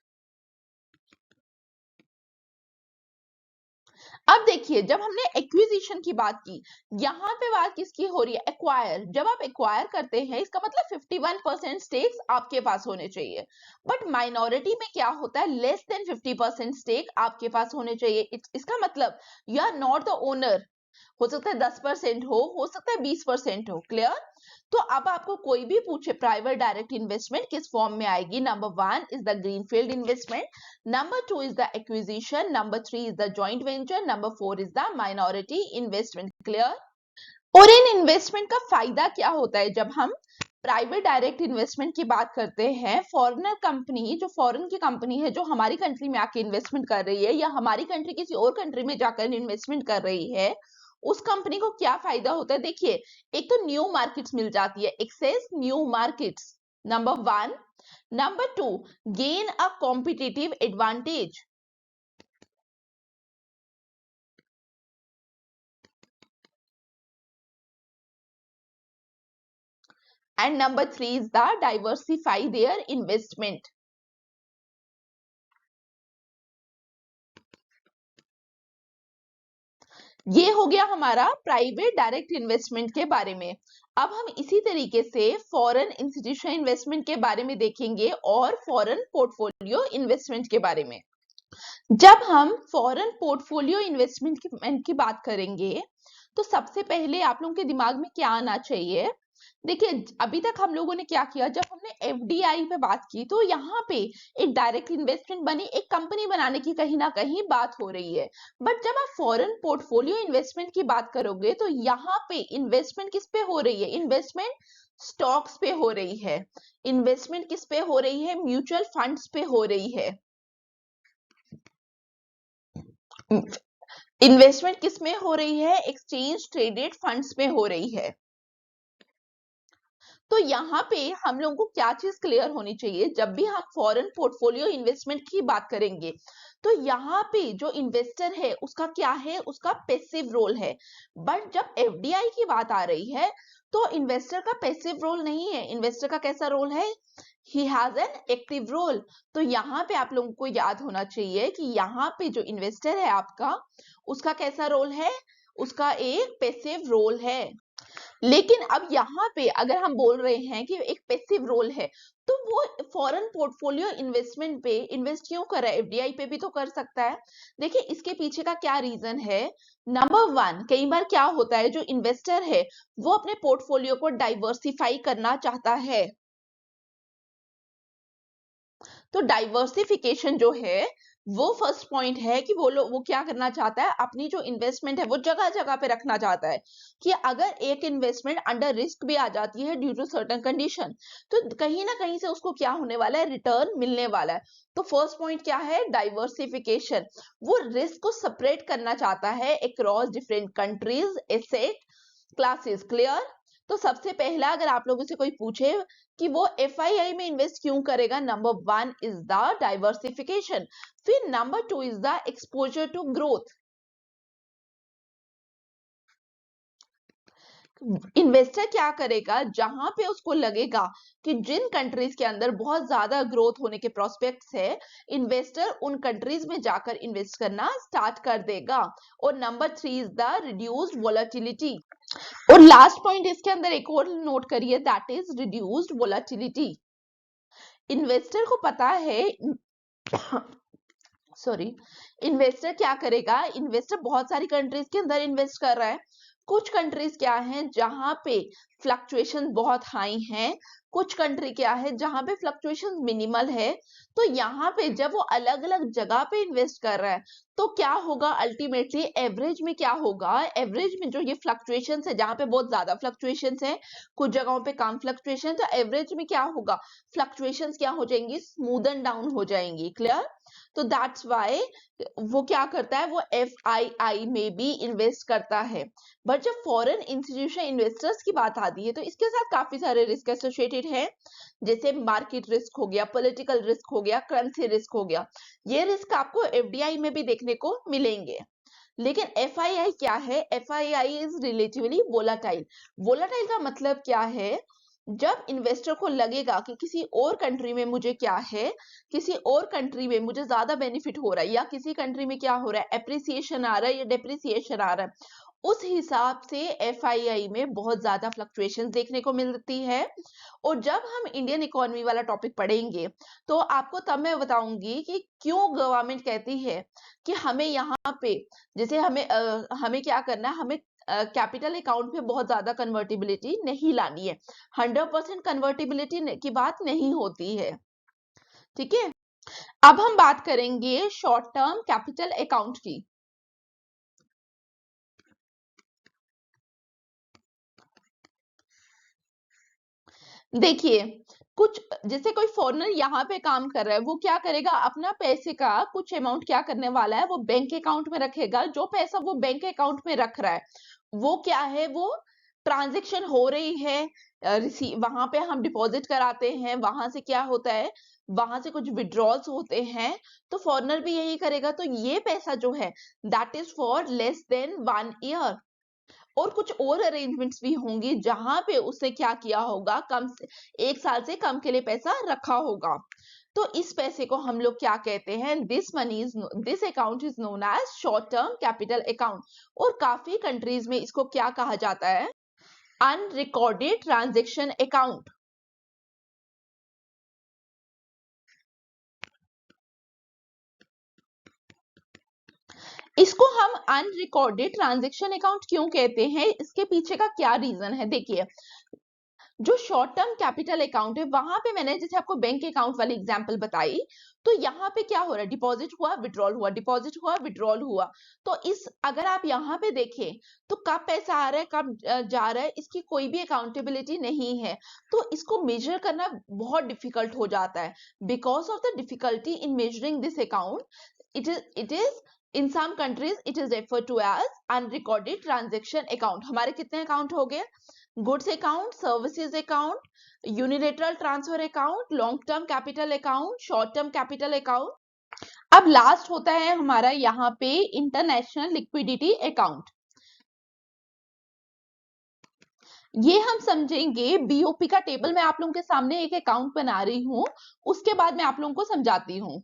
अब देखिए, जब हमने एक्विजिशन की बात की, यहाँ पे बात किसकी हो रही है? एक्वायर। जब आप एक्वायर करते हैं, इसका मतलब 51% स्टेक्स आपके पास होने चाहिए। बट माइनॉरिटी में क्या होता है? लेस देन 50% स्टेक आपके पास होने चाहिए। इसका मतलब you are not the owner. हो सकता है 10% हो सकता है 20% हो। क्लियर? तो अब आपको कोई भी पूछे प्राइवेट डायरेक्ट इन्वेस्टमेंट किस फॉर्म में आएगी? Number 1 is the greenfield investment, number 2 is the acquisition, number 3 is the joint venture, number 4 is the minority investment. Clear? और इन इन्वेस्टमेंट का फायदा क्या होता है? जब हम प्राइवेट डायरेक्ट इन्वेस्टमेंट की बात करते हैं, फॉरेनर कंपनी, जो फॉरेन की कंपनी है, जो हमारी कंट्री में आके इन्वेस्टमेंट कर रही है, या हमारी कंट्री किसी और कंट्री में जाकर इन्वेस्टमेंट कर रही है, उस कंपनी को क्या फायदा होता है? देखिए, एक तो न्यू मार्केट्स मिल जाती है, access new markets, number 1। Number 2, gain a competitive advantage. And number 3 is the diversify their investment. ये हो गया हमारा प्राइवेट डायरेक्ट इन्वेस्टमेंट के बारे में। अब हम इसी तरीके से फॉरेन इंस्टीट्यूशनल इन्वेस्टमेंट के बारे में देखेंगे और फॉरेन पोर्टफोलियो इन्वेस्टमेंट के बारे में। जब हम फॉरेन पोर्टफोलियो इन्वेस्टमेंट की बात करेंगे, तो सबसे पहले आप लोगों के दिमाग में क्या आना चाहिए? देखिए, अभी तक हम लोगों ने क्या किया? जब हमने एफडीआई पे बात की, तो यहाँ पे एक डायरेक्ट इन्वेस्टमेंट बनी, एक कंपनी बनाने की कहीं ना कहीं बात हो रही है। बट जब आप फॉरेन पोर्टफोलियो इन्वेस्टमेंट की बात करोगे, तो यहाँ पे इन्वेस्टमेंट किस पे हो रही है? इन्वेस्टमेंट स्टॉक्स पे हो रही है। इन्वेस्टमेंट किस पे हो रही है? म्यूचुअल फंड्स पे हो रही है। इन्वेस्टमेंट किस में हो रही है? एक्सचेंज ट्रेडेड फंड्स में हो रही है। तो यहाँ पे हम लोगों को क्या चीज क्लियर होनी चाहिए, जब भी हम फॉरेन पोर्टफोलियो इन्वेस्टमेंट की बात करेंगे तो यहाँ पे जो इन्वेस्टर है उसका क्या है, उसका पैसिव रोल है। बट जब एफडीआई की बात आ रही है तो इन्वेस्टर का पैसिव रोल नहीं है, इन्वेस्टर का कैसा रोल है? He has an active role. तो यहाँ पे आप लोगों को याद होना चाहिए कि यहाँ पे जो इन्वेस्टर है आपका, उसका कैसा रोल है? उसका एक पैसिव रोल है। लेकिन अब यहाँ पे अगर हम बोल रहे हैं कि एक पैसिव रोल है, तो वो फॉरेन पोर्टफोलियो इन्वेस्टमेंट पे इन्वेस्ट क्यों कर रहा है? एफडीआई पे भी तो कर सकता है। देखिए इसके पीछे का क्या रीजन है। नंबर वन, कई बार क्या होता है, जो इन्वेस्टर है वो अपने पोर्टफोलियो को डाइवर्सिफाई करना चाहता है। तो डाइवर्सिफिकेशन जो है वो फर्स्ट पॉइंट है कि वो क्या करना चाहता है, अपनी जो इन्वेस्टमेंट है वो जगह जगह पे रखना चाहता है कि अगर एक इन्वेस्टमेंट अंडर रिस्क भी आ जाती है ड्यू टू सर्टेन कंडीशन, तो कहीं ना कहीं से उसको क्या होने वाला है, रिटर्न मिलने वाला है। तो फर्स्ट पॉइंट क्या है? डाइवर्सिफिकेशन। वो रिस्क को सेपरेट करना चाहता है across different countries, asset classes. Clear? तो सबसे पहला अगर आप लोगों से कोई पूछे कि वो एफआईआई में इन्वेस्ट क्यों करेगा, number one is the diversification. फिर number two is the exposure to growth. Investor क्या करेगा, जहां पे उसको लगेगा कि जिन कंट्रीज के अंदर बहुत ज्यादा ग्रोथ होने के प्रोस्पेक्ट्स है, इन्वेस्टर उन कंट्रीज में जाकर इन्वेस्ट करना स्टार्ट कर देगा। और number three is the reduced volatility. और लास्ट पॉइंट इसके अंदर एक और नोट करिए, that is reduced volatility. Investor को पता है सॉरी, इन्वेस्टर क्या करेगा, इन्वेस्टर बहुत सारी कंट्रीज के अंदर इन्वेस्ट कर रहा है। कुछ कंट्रीज क्या हैं जहां पे फ्लक्चुएशन बहुत हाई हैं, कुछ कंट्री क्या है जहां पे फ्लक्चुएशन मिनिमल है। तो यहाँ पे जब वो अलग अलग जगह पे इन्वेस्ट कर रहा है तो क्या होगा, अल्टीमेटली एवरेज में क्या होगा, एवरेज में जो ये फ्लक्चुएशन है, जहां पे बहुत ज्यादा फ्लक्चुएशन है, कुछ जगहों पे कम फ्लक्चुएशन, तो एवरेज में क्या होगा, फ्लक्चुएशन क्या हो जाएंगी, स्मूदन डाउन हो जाएंगी। क्लियर? तो दैट्स वाई वो क्या करता है, वो एफआईआई में भी इन्वेस्ट करता है। बट जब फॉरेन इंस्टीट्यूशन इन्वेस्टर्स की बात आती है तो इसके साथ काफी सारे रिस्क एसोसिएटेड है, जैसे मार्केट रिस्क हो गया, पॉलिटिकल रिस्क हो गया, करेंसी रिस्क हो गया। ये रिस्क आपको एफडीआई में भी देखने को मिलेंगे। लेकिन एफआईआई क्या है? FII is relatively volatile. Volatile का मतलब क्या है? जब इन्वेस्टर को लगेगा कि किसी और कंट्री में मुझे क्या है, किसी और कंट्री में मुझे ज्यादा बेनिफिट हो रहा है, या किसी कंट्री में क्या हो रहा है, एप्रिसिएशन आ रहा है या डेप्रिसिएशन आ रहा है, उस हिसाब से एफआईआई में बहुत ज्यादा फ्लक्चुएशन देखने को मिलती है। और जब हम इंडियन इकोनॉमी वाला टॉपिक पढ़ेंगे तो आपको तब मैं बताऊंगी कि क्यों गवर्नमेंट कहती है कि हमें यहाँ पे, जैसे हमें क्या करना है, हमें कैपिटल अकाउंट में बहुत ज्यादा कन्वर्टिबिलिटी नहीं लानी है। 100% कन्वर्टिबिलिटी की बात नहीं होती है। ठीक है, अब हम बात करेंगे शॉर्ट टर्म कैपिटल अकाउंट की। देखिए, कुछ जैसे कोई फॉरेनर यहाँ पे काम कर रहा है, वो क्या करेगा, अपना पैसे का कुछ अमाउंट क्या करने वाला है, वो बैंक अकाउंट में रखेगा। जो पैसा वो बैंक अकाउंट में रख रहा है वो क्या है, वो ट्रांजेक्शन हो रही है, वहां पे हम डिपॉजिट कराते हैं, वहां से क्या होता है, वहां से कुछ विड्रॉल्स होते हैं। तो फॉरेनर भी यही करेगा। तो ये पैसा जो है that is for less than 1 year. और कुछ और अरेंजमेंट्स भी होंगी जहां पे उसने क्या किया होगा, कम से 1 साल से कम के लिए पैसा रखा होगा। तो इस पैसे को हम लोग क्या कहते हैं, this account is known as short term capital account. और काफी कंट्रीज में इसको क्या कहा जाता है, अनरिकॉर्डेड ट्रांजेक्शन अकाउंट। इसको हम अनरिकॉर्डेड ट्रांजेक्शन अकाउंट क्यों कहते हैं, इसके पीछे का क्या रीजन है? देखिए, जो शॉर्ट टर्म कैपिटल अकाउंट है वहां पे मैंने जैसे आपको बैंक अकाउंट वाली एग्जांपल बताई, तो यहाँ पे क्या हो रहा है, डिपॉजिट हुआ विड्रॉल हुआ, डिपॉजिट हुआ विड्रॉल हुआ। तो इस अगर आप यहाँ पे देखें तो कब पैसा आ रहा है, कब जा रहा है, इसकी कोई भी अकाउंटेबिलिटी नहीं है। तो इसको मेजर करना बहुत डिफिकल्ट हो जाता है। Because of the difficulty in measuring this account, it is in some countries it is refer to as unrecorded transaction account. हमारे कितने अकाउंट हो गए? Goods account, services account, unilateral transfer account, long term capital account, short term capital account. अब लास्ट होता है हमारा यहाँ पे इंटरनेशनल लिक्विडिटी अकाउंट। ये हम समझेंगे बीओपी का टेबल। मैं आप लोगों के सामने एक अकाउंट बना रही हूं, उसके बाद मैं आप लोगों को समझाती हूं।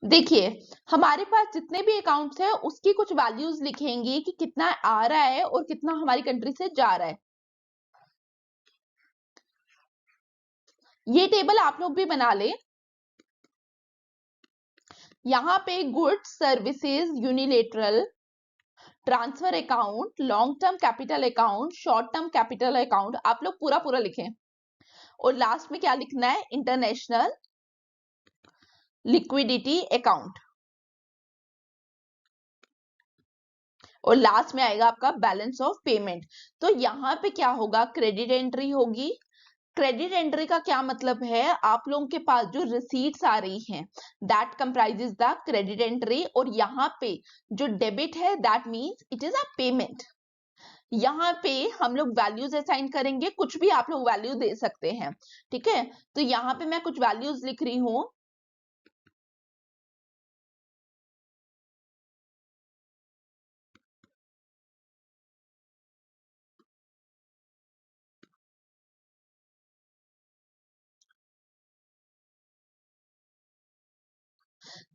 देखिए, हमारे पास जितने भी अकाउंट्स है उसकी कुछ वैल्यूज लिखेंगे कि कितना आ रहा है और कितना हमारी कंट्री से जा रहा है। ये टेबल आप लोग भी बना ले। यहाँ पे goods, services, unilateral transfer account, long term capital account, short term capital account आप लोग पूरा पूरा लिखें। और लास्ट में क्या लिखना है? International liquidity account. और लास्ट में आएगा आपका बैलेंस ऑफ पेमेंट। तो यहाँ पे क्या होगा? क्रेडिट एंट्री होगी। क्रेडिट एंट्री का क्या मतलब है? आप लोगों के पास जो रिसीट्स आ रही हैं that comprises the credit entry, और यहाँ पे जो डेबिट है that means it is a payment. यहाँ पे हम लोग वैल्यूज असाइन करेंगे, कुछ भी आप लोग वैल्यू दे सकते हैं, ठीक है। तो यहाँ पे मैं कुछ वैल्यूज लिख रही हूं।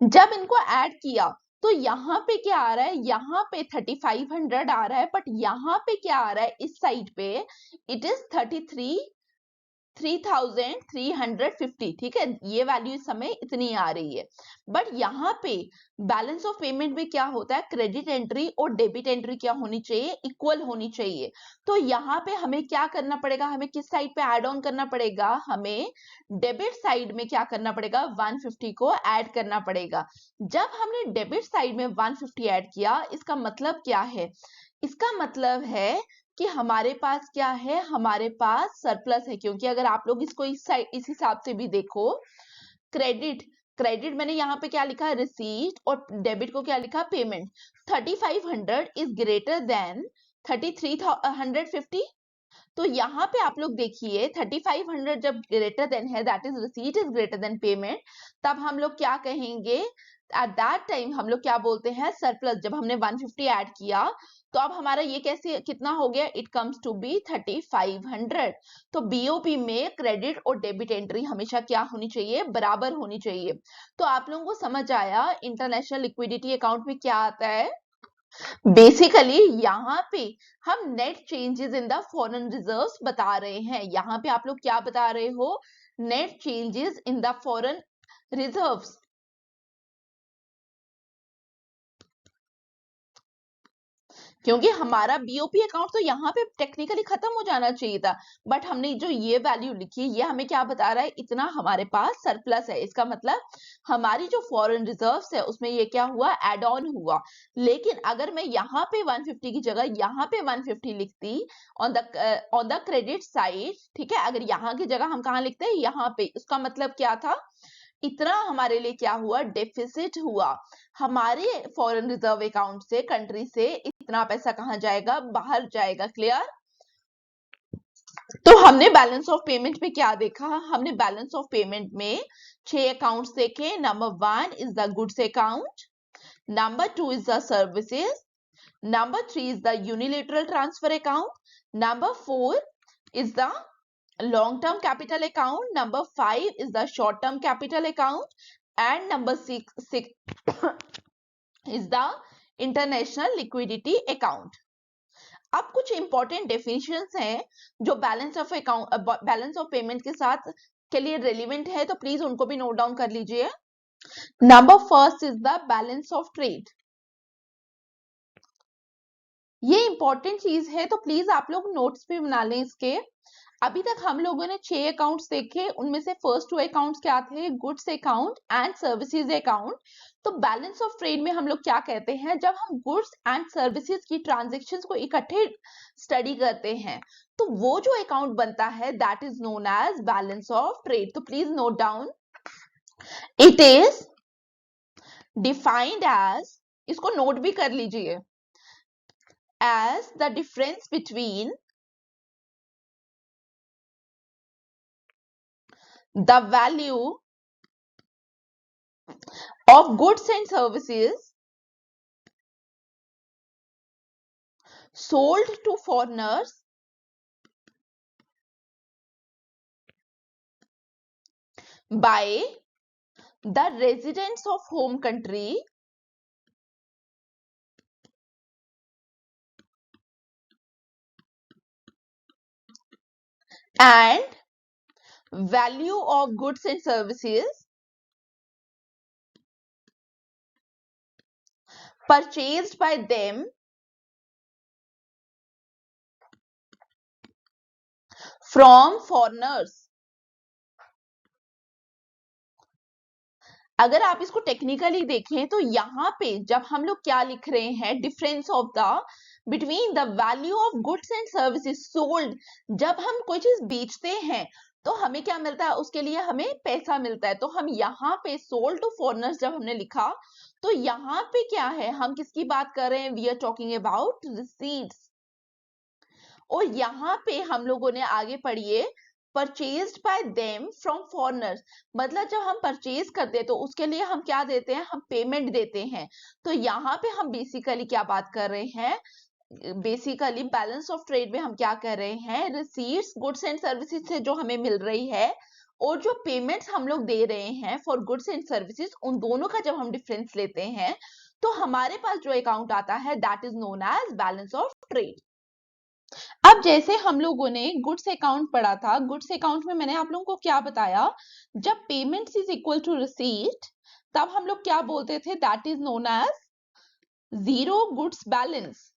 जब इनको ऐड किया तो यहाँ पे क्या आ रहा है? यहाँ पे 3500 आ रहा है, बट यहाँ पे क्या आ रहा है? इस साइड पे इट इज 3350, ठीक है। ये वैल्यू इस समय इतनी आ रही है। बट यहाँ पे बैलेंस ऑफ पेमेंट में क्या होता है? क्रेडिट एंट्री और डेबिट एंट्री क्या होनी चाहिए? इक्वल होनी चाहिए। तो यहाँ पे हमें क्या करना पड़ेगा? हमें किस साइड पे ऐड ऑन करना पड़ेगा? हमें डेबिट साइड में क्या करना पड़ेगा? 150 को ऐड करना पड़ेगा। जब हमने डेबिट साइड में 150 ऐड किया, इसका मतलब क्या है? इसका मतलब है कि हमारे पास क्या है? हमारे पास सरप्लस है। क्योंकि अगर आप लोग इसको इस हिसाब से भी देखो, क्रेडिट मैंने यहाँ पे क्या लिखा? रिसीट, और डेबिट को क्या लिखा? पेमेंट। 3500 is greater then 3350। तो यहाँ पे आप लोग देखिए 3500 जब ग्रेटर देन है, that is receipt is greater than payment, तब हम लोग क्या कहेंगे? एट दैट टाइम हम लोग क्या बोलते हैं? सरप्लस। जब हमने 150 ऐड किया तो अब हमारा ये कैसे कितना हो गया? It comes to be 3500। तो बीओपी में क्रेडिट और डेबिट एंट्री हमेशा क्या होनी चाहिए? बराबर होनी चाहिए। तो आप लोगों को समझ आया इंटरनेशनल लिक्विडिटी अकाउंट में क्या आता है? बेसिकली यहाँ पे हम net changes in the foreign reserves बता रहे हैं। यहाँ पे आप लोग क्या बता रहे हो? Net changes in the foreign reserves. क्योंकि हमारा बीओपी अकाउंट तो यहाँ पे टेक्निकली खत्म हो जाना चाहिए था, बट हमने जो ये वैल्यू लिखी, ये हमें क्या बता रहा है? इतना हमारे पास सरप्लस है। इसका मतलब हमारी जो फॉरेन रिजर्व्स है उसमें ये क्या हुआ? एड ऑन हुआ। लेकिन अगर मैं यहाँ पे 150 की जगह यहाँ पे 150 लिखती ऑन द क्रेडिट साइड, ठीक है, अगर यहाँ की जगह हम कहाँ लिखते हैं? यहाँ पे, उसका मतलब क्या था? इतना हमारे लिए क्या हुआ? डेफिसिट हुआ। हमारे फॉरेन रिजर्व अकाउंट से, कंट्री से इतना पैसा कहां जाएगा? बाहर जाएगा। क्लियर? तो हमने बैलेंस ऑफ पेमेंट में क्या देखा? हमने बैलेंस ऑफ पेमेंट में 6 अकाउंट्स देखे। Number 1 is the goods account, number 2 is the services, number 3 is the unilateral transfer account, number 4 is the long term capital account, number 5 is the short term capital account, and number 6 is the international liquidity account. अब कुछ इंपॉर्टेंट डेफिनेशंस हैं जो balance of account, balance of payment के साथ के लिए रेलिवेंट है, तो प्लीज उनको भी नोट डाउन कर लीजिए। Number first is the balance of trade. ये इंपॉर्टेंट चीज है, तो प्लीज आप लोग नोट्स भी बना लें इसके। अभी तक हम लोगों ने 6 अकाउंट्स देखे, उनमें से फर्स्ट 2 अकाउंट्स क्या थे? Goods account and services account. तो बैलेंस ऑफ ट्रेड में हम लोग क्या कहते हैं? जब हम गुड्स एंड सर्विसेज की ट्रांजेक्शन्स को इकट्ठे स्टडी करते हैं तो वो जो अकाउंट बनता है that is known as balance of trade. तो please note down, it is defined as, इसको नोट भी कर लीजिए, as the difference between the value of goods and services sold to foreigners by the residents of home country and value of goods and services purchased by them from foreigners. अगर आप इसको टेक्निकली देखें तो यहाँ पे जब हम लोग क्या लिख रहे हैं, difference of the between the value of goods and services sold, जब हम कोई चीज बेचते हैं तो हमें क्या मिलता है, उसके लिए हमें पैसा मिलता है। तो हम यहाँ पे सोल्ड टू फॉरेनर्स जब हमने लिखा तो यहाँ पे क्या है, हम किसकी बात कर रहे हैं, we are talking about receipts. और यहाँ पे हम लोगों ने आगे पढ़िए purchased by them from foreigners, मतलब जब हम परचेज करते हैं तो उसके लिए हम क्या देते हैं, हम पेमेंट देते हैं। तो यहाँ पे हम बेसिकली क्या बात कर रहे हैं, बेसिकली बैलेंस ऑफ ट्रेड में हम क्या कर रहे हैं, रिसीट्स गुड्स एंड सर्विसेज से जो हमें मिल रही है और जो पेमेंट्स हम लोग दे रहे हैं फॉर गुड्स एंड सर्विसेज, उन दोनों का जब हम डिफरेंस लेते हैं तो हमारे पास जो अकाउंट आता है that is known as balance of trade. अब जैसे हम लोगों ने गुड्स अकाउंट पढ़ा था, गुड्स अकाउंट में मैंने आप लोगों को क्या बताया, जब payments is equal to receipt तब हम लोग क्या बोलते थे, that is known as zero goods balance.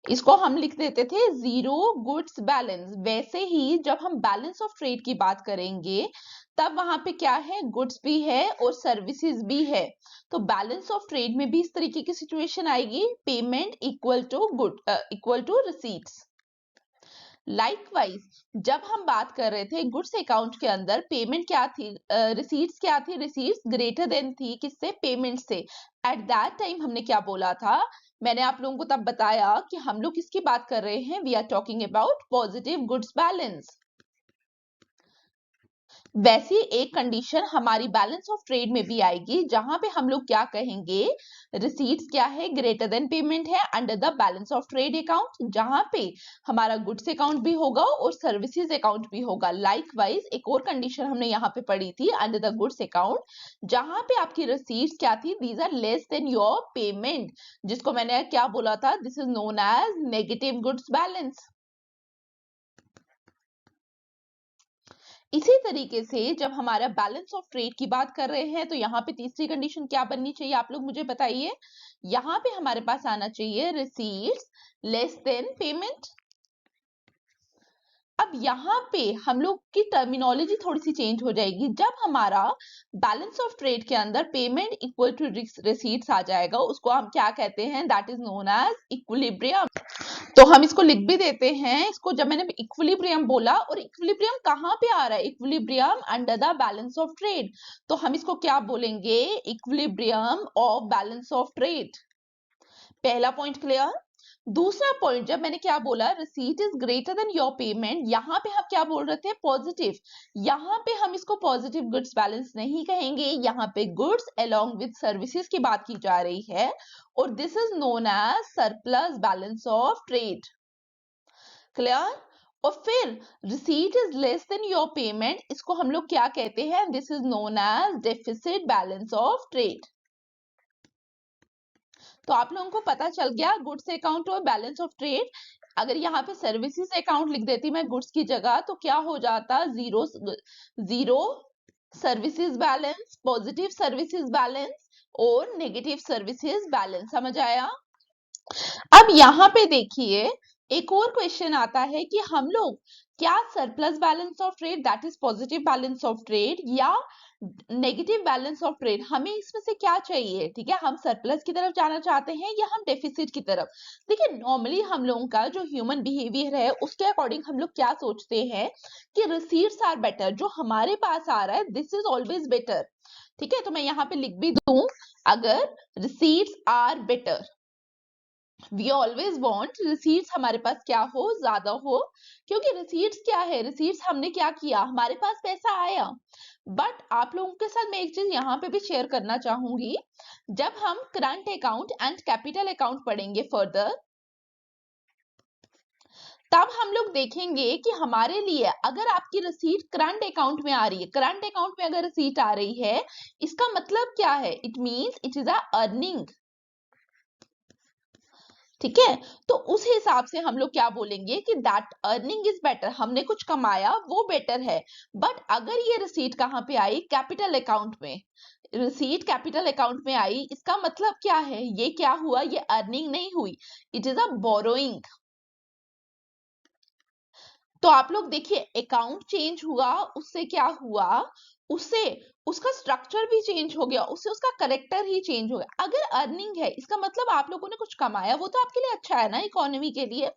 इसको हम लिख देते थे जीरो गुड्स बैलेंस। वैसे ही जब हम बैलेंस ऑफ ट्रेड की बात करेंगे तब वहां पे क्या है, गुड्स भी है और सर्विसेज भी है। तो बैलेंस ऑफ ट्रेड में भी इस तरीके की सिचुएशन आएगी, payment equal to good equal to receipts. Likewise जब हम बात कर रहे थे गुड्स अकाउंट के अंदर पेमेंट क्या थी, रिसीट्स क्या थी, रिसीट्स ग्रेटर देन थी किससे, पेमेंट से। एट दैट टाइम हमने क्या बोला था, मैंने आप लोगों को तब बताया कि हम लोग किसकी बात कर रहे हैं, we are talking about positive goods balance. वैसी एक कंडीशन हमारी बैलेंस ऑफ ट्रेड में भी आएगी जहां पे हम लोग क्या कहेंगे, रिसीट्स क्या है, ग्रेटर देन पेमेंट है under the balance of trade account, जहां पे हमारा गुड्स अकाउंट भी होगा और सर्विसेज अकाउंट भी होगा। लाइकवाइज एक और कंडीशन हमने यहाँ पे पढ़ी थी अंडर द गुड्स अकाउंट, जहां पे आपकी रिसीट्स क्या थी, these are less than your payment, जिसको मैंने क्या बोला था, this is known as negative goods balance. इसी तरीके से जब हमारा बैलेंस ऑफ ट्रेड की बात कर रहे हैं तो यहाँ पे तीसरी कंडीशन क्या बननी चाहिए, आप लोग मुझे बताइए। यहाँ पे हमारे पास आना चाहिए रिसीट्स लेस देन पेमेंट। अब यहाँ पे हम लोग की टर्मिनोलॉजी थोड़ी सी चेंज हो जाएगी। जब हमारा बैलेंस ऑफ ट्रेड के अंदर पेमेंट इक्वल टू रिसीट्स आ जाएगा, उसको हम क्या कहते हैं, that is known as equilibrium. तो हम इसको लिख भी देते हैं, इसको जब मैंने इक्विलिब्रियम बोला, और इक्विलिब्रियम कहाँ पे आ रहा है, equilibrium under the balance of trade, तो हम इसको क्या बोलेंगे, equilibrium of balance of trade. पहला पॉइंट क्लियर। दूसरा पॉइंट, जब मैंने क्या बोला, receipt is greater than your payment, यहाँ पे हम क्या बोल रहे थे, पॉजिटिव। यहाँ पे हम इसको पॉजिटिव गुड्स बैलेंस नहीं कहेंगे, यहाँ पे गुड्स अलोंग विद सर्विसेज की बात की जा रही है और this is known as surplus balance of trade. Clear. और फिर receipt is less than your payment, इसको हम लोग क्या कहते हैं, this is known as deficit balance of trade. तो आप लोगों को पता चल गया गुड्स अकाउंट और बैलेंस ऑफ ट्रेड। अगर यहाँ पे सर्विसेज अकाउंट लिख देती मैं गुड्स की जगह तो क्या हो जाता, zero zero services balance, positive services balance और नेगेटिव सर्विसेज बैलेंस। समझ आया। अब यहाँ पे देखिए एक और क्वेश्चन आता है कि हम लोग क्या surplus balance of trade that is positive balance of trade या नेगेटिव बैलेंस ऑफ ट्रेड, हमें इसमें से क्या चाहिए, ठीक है, हम सरप्लस की तरफ जाना चाहते हैं या हम डेफिसिट की तरफ। देखिए नॉर्मली हम लोगों का जो ह्यूमन बिहेवियर है उसके अकॉर्डिंग हम लोग क्या सोचते हैं कि रिसीट्स आर बेटर, जो हमारे पास आ रहा है दिस इज ऑलवेज बेटर, ठीक है, तो मैं यहाँ पे लिख भी दूं, अगर receipts are better, we always want receipts हमारे पास क्या हो, ज्यादा हो, क्योंकि रिसीट्स क्या है, रिसीट्स हमने क्या किया, हमारे पास पैसा आया। बट आप लोगों के साथ मैं एक चीज यहाँ पे भी शेयर करना चाहूंगी, जब हम current account and capital account पढ़ेंगे फर्दर, तब हम लोग देखेंगे कि हमारे लिए अगर आपकी रसीद करंट अकाउंट में आ रही है, करंट अकाउंट में अगर रसीद आ रही है, इसका मतलब क्या है, it means it is a earning. ठीक है, तो उस हिसाब से हम लोग क्या बोलेंगे कि दैट अर्निंग इज बेटर, हमने कुछ कमाया वो बेटर है। बट अगर ये रसीद कहाँ पे आई, कैपिटल अकाउंट में, रिसीट कैपिटल अकाउंट में आई, इसका मतलब क्या है, ये क्या हुआ, ये अर्निंग नहीं हुई, इट इज अ बोरोइंग। तो आप लोग देखिए, अकाउंट चेंज हुआ, उससे क्या हुआ, उससे उसका स्ट्रक्चर भी चेंज हो गया, उससे उसका करेक्टर ही चेंज हो गया। अगर अर्निंग है, इसका मतलब आप लोगों ने कुछ कमाया, वो तो आपके लिए अच्छा है ना, इकोनॉमी के लिए।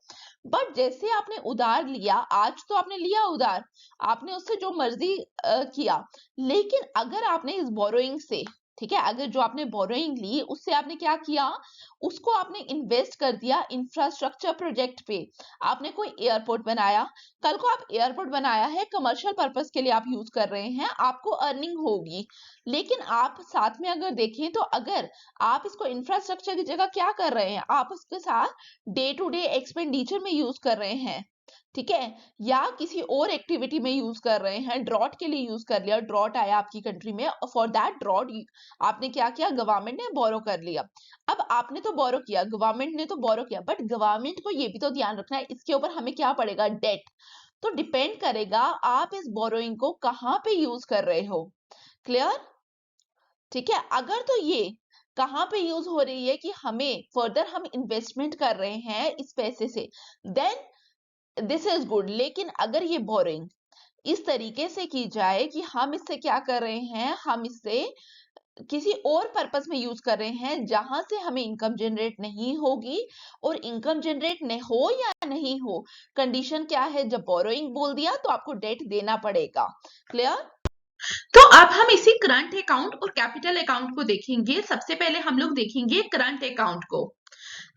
बट जैसे आपने उधार लिया, आज तो आपने लिया उधार, आपने उससे जो मर्जी किया, लेकिन अगर आपने इस बोरोइंग से, ठीक है, अगर जो आपने बोरोइंग ली उससे आपने क्या किया, उसको आपने इन्वेस्ट कर दिया इंफ्रास्ट्रक्चर प्रोजेक्ट पे, आपने कोई एयरपोर्ट बनाया, कल को आप एयरपोर्ट बनाया है, कमर्शियल पर्पस के लिए आप यूज कर रहे हैं, आपको अर्निंग होगी। लेकिन आप साथ में अगर देखें तो अगर आप इसको इंफ्रास्ट्रक्चर की जगह क्या कर रहे हैं, आप उसके साथ डे टू डे एक्सपेंडिचर में यूज कर रहे हैं, ठीक है, या किसी और एक्टिविटी में यूज कर रहे हैं, ड्रॉट के लिए यूज कर लिया, ड्रॉट आया आपकी कंट्री में, फॉर दैट ड्रॉट आपने क्या किया, गवर्नमेंट ने बोरो कर लिया। अब आपने तो बोरो किया, गवर्नमेंट ने तो बोरो किया, बट गवर्नमेंट को ये भी तो ध्यान रखना है, इसके ऊपर हमें क्या पड़ेगा, डेट। तो डिपेंड करेगा आप इस बोरोइंग को कहाँ पे यूज कर रहे हो। क्लियर? ठीक है, अगर तो ये कहाँ पे यूज हो रही है कि हमें फर्दर हम इन्वेस्टमेंट कर रहे हैं इस पैसे से, देन दिस इज गुड। लेकिन अगर ये बोरिंग इस तरीके से की जाए कि हम इससे क्या कर रहे हैं, हम इससे किसी और पर्पस में यूज कर रहे हैं जहां से हमें इनकम जनरेट नहीं होगी, और इनकम जनरेट नहीं हो या नहीं हो, कंडीशन क्या है, जब बोरोइंग बोल दिया तो आपको डेट देना पड़ेगा। क्लियर? तो अब हम इसी करंट अकाउंट और कैपिटल अकाउंट को देखेंगे। सबसे पहले हम लोग देखेंगे करंट अकाउंट को।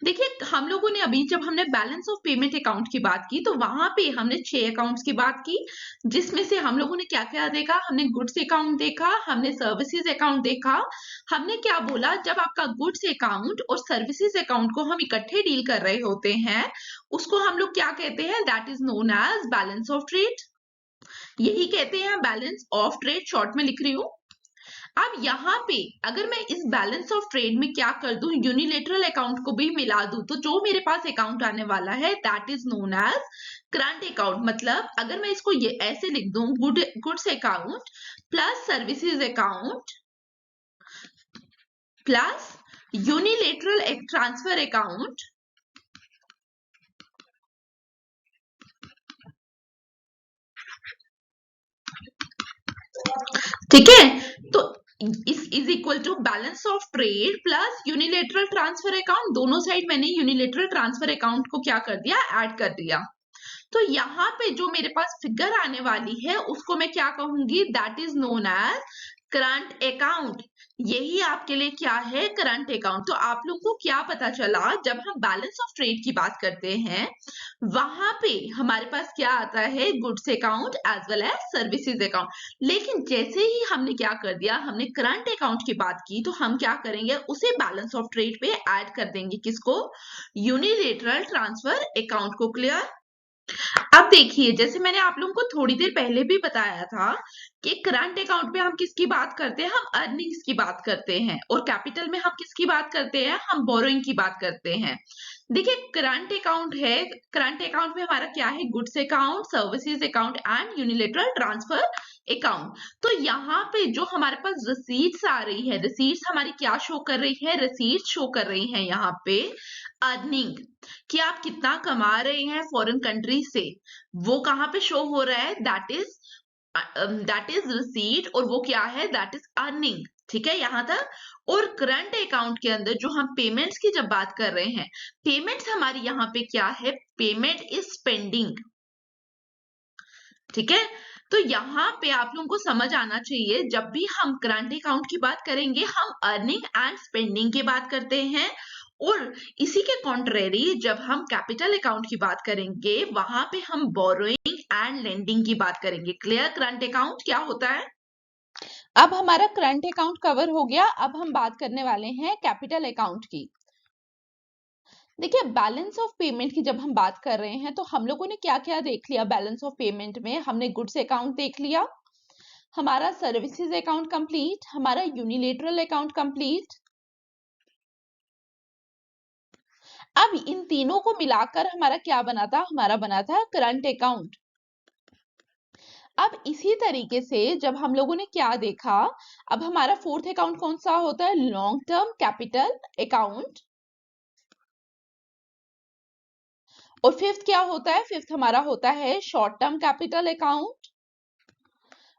देखिए, हम लोगों ने अभी जब हमने बैलेंस ऑफ पेमेंट अकाउंट की बात की, तो वहां पे हमने 6 अकाउंट्स की बात की, जिसमें से हम लोगों ने क्या क्या देखा, हमने गुड्स अकाउंट देखा, हमने सर्विसेज अकाउंट देखा। हमने क्या बोला, जब आपका गुड्स अकाउंट और सर्विसेज अकाउंट को हम इकट्ठे डील कर रहे होते हैं, उसको हम लोग क्या कहते हैं, that is known as balance of trade. यही कहते हैं बैलेंस ऑफ ट्रेड, शॉर्ट में लिख रही हूं। अब यहाँ पे अगर मैं इस बैलेंस ऑफ ट्रेड में क्या कर दूं, यूनिलेटरल अकाउंट को भी मिला दूं, तो जो मेरे पास अकाउंट आने वाला है that is known as current account. मतलब अगर मैं इसको ये ऐसे लिख दूं, goods account plus services account plus unilateral transfer account, ठीक है, तो is equal to balance of trade plus unilateral transfer account. दोनों साइड मैंने यूनिलेटरल ट्रांसफर अकाउंट को क्या कर दिया, ऐड कर दिया। तो यहाँ पे जो मेरे पास फिगर आने वाली है उसको मैं क्या कहूंगी, that is known as current account. यही आपके लिए क्या है, करंट अकाउंट। तो आप लोग को क्या पता चला, जब हम बैलेंस ऑफ ट्रेड की बात करते हैं, वहां पे हमारे पास क्या आता है, goods account as well as services account. लेकिन जैसे ही हमने क्या कर दिया, हमने करंट अकाउंट की बात की, तो हम क्या करेंगे, उसे बैलेंस ऑफ ट्रेड पे ऐड कर देंगे, किसको, यूनिलेटरल ट्रांसफर अकाउंट को। क्लियर? अब देखिए, जैसे मैंने आप लोगों को थोड़ी देर पहले भी बताया था कि करंट अकाउंट में हम किसकी बात करते हैं, हम अर्निंग्स की बात करते हैं, और कैपिटल में हम किसकी बात करते हैं, हम बोरोइंग की बात करते हैं। देखिए, करंट अकाउंट है, करंट अकाउंट में हमारा क्या है, goods account, services account and unilateral transfer account. तो यहाँ पे जो हमारे पास रिसीट्स आ रही है, रिसीट्स हमारी क्या शो कर रही है, रिसीट्स शो कर रही है यहाँ पे अर्निंग, कि आप कितना कमा रहे हैं फॉरेन कंट्री से, वो कहाँ पे शो हो रहा है, दैट इज रिसीट, और वो क्या है, दैट इज अर्निंग। ठीक है, यहां तक। और करंट अकाउंट के अंदर जो हम पेमेंट्स की जब बात कर रहे हैं, पेमेंट्स हमारी यहाँ पे क्या है, पेमेंट इज पेंडिंग। ठीक है। तो यहाँ पे आप लोगों को समझ आना चाहिए, जब भी हम करंट अकाउंट की बात करेंगे हम अर्निंग एंड स्पेंडिंग की बात करते हैं, और इसी के कॉन्ट्रेरी जब हम कैपिटल अकाउंट की बात करेंगे वहां पे हम बोरोइंग एंड लेंडिंग की बात करेंगे। क्लियर? करंट अकाउंट क्या होता है। अब हमारा करंट अकाउंट कवर हो गया, अब हम बात करने वाले हैं कैपिटल अकाउंट की। देखिए, बैलेंस ऑफ पेमेंट की जब हम बात कर रहे हैं तो हम लोगों ने क्या क्या देख लिया बैलेंस ऑफ पेमेंट में। हमने गुड्स अकाउंट देख लिया, हमारा सर्विसेज अकाउंट कंप्लीट, हमारा यूनिलेटरल अकाउंट कंप्लीट। अब इन तीनों को मिलाकर हमारा क्या बना था, हमारा बना था करंट अकाउंट। अब इसी तरीके से जब हम लोगों ने क्या देखा, अब हमारा फोर्थ अकाउंट कौन सा होता है, लॉन्ग टर्म कैपिटल अकाउंट। और फिफ्थ क्या होता है, फिफ्थ हमारा होता है शॉर्ट टर्म कैपिटल अकाउंट।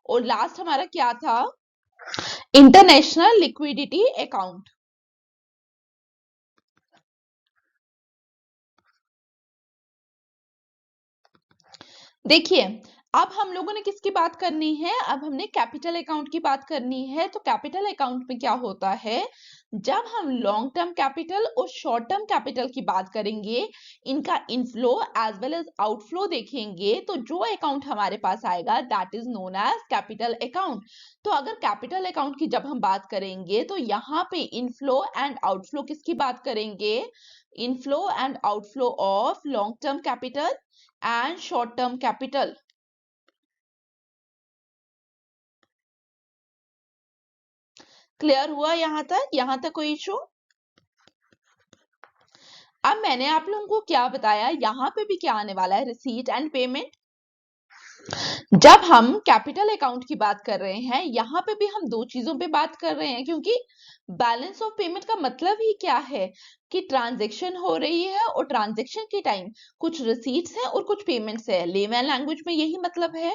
और लास्ट हमारा क्या था, इंटरनेशनल लिक्विडिटी अकाउंट। देखिए, अब हम लोगों ने किसकी बात करनी है, अब हमने कैपिटल अकाउंट की बात करनी है। तो कैपिटल अकाउंट में क्या होता है, जब हम लॉन्ग टर्म कैपिटल और शॉर्ट टर्म कैपिटल की बात करेंगे, इनका inflow as well as outflow देखेंगे, तो जो अकाउंट हमारे पास आएगा that is known as capital account. तो अगर कैपिटल अकाउंट की जब हम बात करेंगे तो यहाँ पे इनफ्लो एंड आउटफ्लो किसकी बात करेंगे, inflow and outflow of long term capital and short term capital. Clear हुआ यहां तक कोई इशू। अब मैंने आप लोगों को क्या बताया, यहां पे भी क्या आने वाला है, रिसीट एंड पेमेंट। जब हम कैपिटल अकाउंट की बात कर रहे हैं यहां पे भी हम दो चीजों पे बात कर रहे हैं, क्योंकि बैलेंस ऑफ पेमेंट का मतलब ही क्या है कि ट्रांजैक्शन हो रही है और ट्रांजैक्शन के टाइम कुछ रिसीट्स हैं और कुछ पेमेंट्स है, लेमैन लैंग्वेज में यही मतलब है।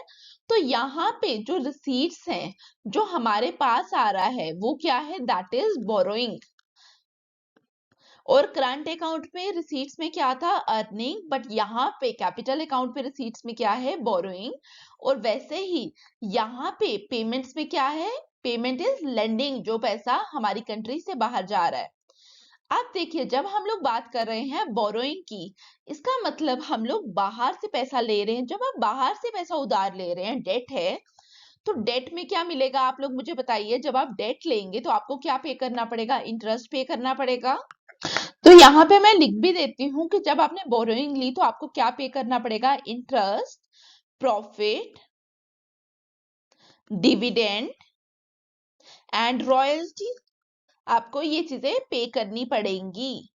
तो यहाँ पे जो रिसीट्स हैं जो हमारे पास आ रहा है वो क्या है, दैट इज बोरोइंग। और करंट अकाउंट में रिसीट्स में क्या था, अर्निंग, बट यहाँ पे कैपिटल अकाउंट पे रिसीट्स में क्या है, बोरोइंग। और वैसे ही यहाँ पे पेमेंट्स में क्या है, पेमेंट इज लेंडिंग, जो पैसा हमारी कंट्री से बाहर जा रहा है। अब देखिए, जब हम लोग बात कर रहे हैं बोरोइंग की, इसका मतलब हम लोग बाहर से पैसा ले रहे हैं। जब आप बाहर से पैसा उधार ले रहे हैं, डेट है, तो डेट में क्या मिलेगा, आप लोग मुझे बताइए। जब आप डेट लेंगे तो आपको क्या पे करना पड़ेगा, इंटरेस्ट पे करना पड़ेगा। तो यहाँ पे मैं लिख भी देती हूँ कि जब आपने बोरोइंग ली तो आपको क्या पे करना पड़ेगा, interest, profit, dividend and royalty. आपको ये चीजें पे करनी पड़ेंगी।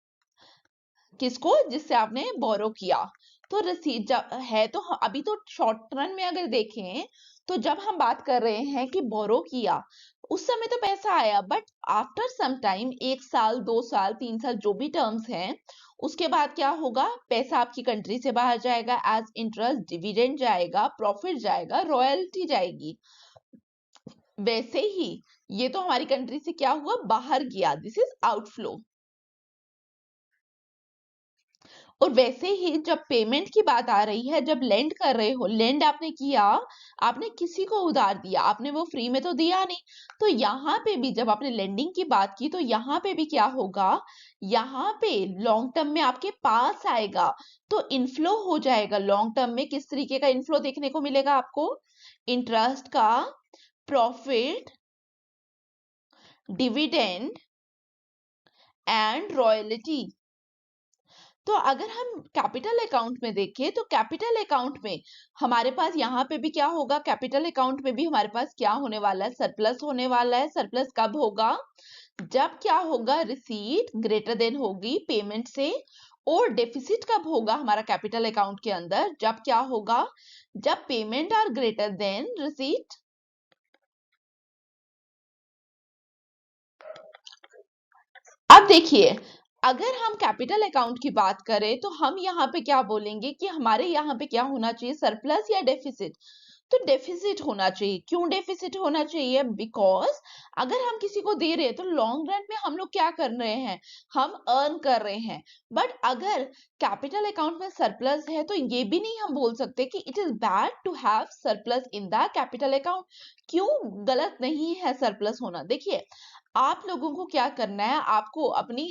किसको, जिससे आपने बोरो किया। तो रसीद है, तो अभी तो शॉर्ट रन में अगर देखें तो जब हम बात कर रहे हैं कि बोरो किया उस समय तो पैसा आया, बट आफ्टर सम टाइम, 1 साल 2 साल 3 साल जो भी टर्म्स हैं, उसके बाद क्या होगा, पैसा आपकी कंट्री से बाहर जाएगा एज इंटरेस्ट, डिविडेंड जाएगा, प्रॉफिट जाएगा, रॉयल्टी जाएगी। वैसे ही ये तो हमारी कंट्री से क्या हुआ, बाहर गया, दिस इज आउटफ्लो। और वैसे ही जब पेमेंट की बात आ रही है, जब लेंड कर रहे हो, लेंड आपने किया, आपने किसी को उधार दिया, आपने वो फ्री में तो दिया नहीं। तो यहाँ पे भी जब आपने लेंडिंग की बात की तो यहाँ पे भी क्या होगा, यहाँ पे लॉन्ग टर्म में आपके पास आएगा, तो इनफ्लो हो जाएगा। लॉन्ग टर्म में किस तरीके का इनफ्लो देखने को मिलेगा आपको, इंटरेस्ट का, प्रॉफिट, डिविडेंड एंड रॉयल्टी। तो अगर हम कैपिटल अकाउंट में देखें तो कैपिटल अकाउंट में हमारे पास यहाँ पे भी क्या होगा, कैपिटल अकाउंट में भी हमारे पास क्या होने वाला है, सरप्लस होने वाला है। सरप्लस कब होगा, जब क्या होगा, रिसीट ग्रेटर देन होगी पेमेंट से। और डेफिसिट कब होगा हमारा कैपिटल अकाउंट के अंदर, जब क्या होगा, जब payment are greater than receipt. अब देखिए, अगर हम कैपिटल अकाउंट की बात करें तो हम यहाँ पे क्या बोलेंगे कि हमारे यहाँ पे क्या होना चाहिए, सरप्लस या डेफिसिट। तो डेफिसिट होना चाहिए। क्यों डेफिसिट होना चाहिए? बिकॉज अगर हम किसी को दे रहे हैं तो लॉन्ग रन में हम लोग क्या कर रहे हैं, हम अर्न कर रहे हैं। बट अगर कैपिटल अकाउंट में सरप्लस है तो ये भी नहीं हम बोल सकते कि it is bad to have surplus in the capital account. क्यों गलत नहीं है सरप्लस होना? देखिए, आप लोगों को क्या करना है, आपको अपनी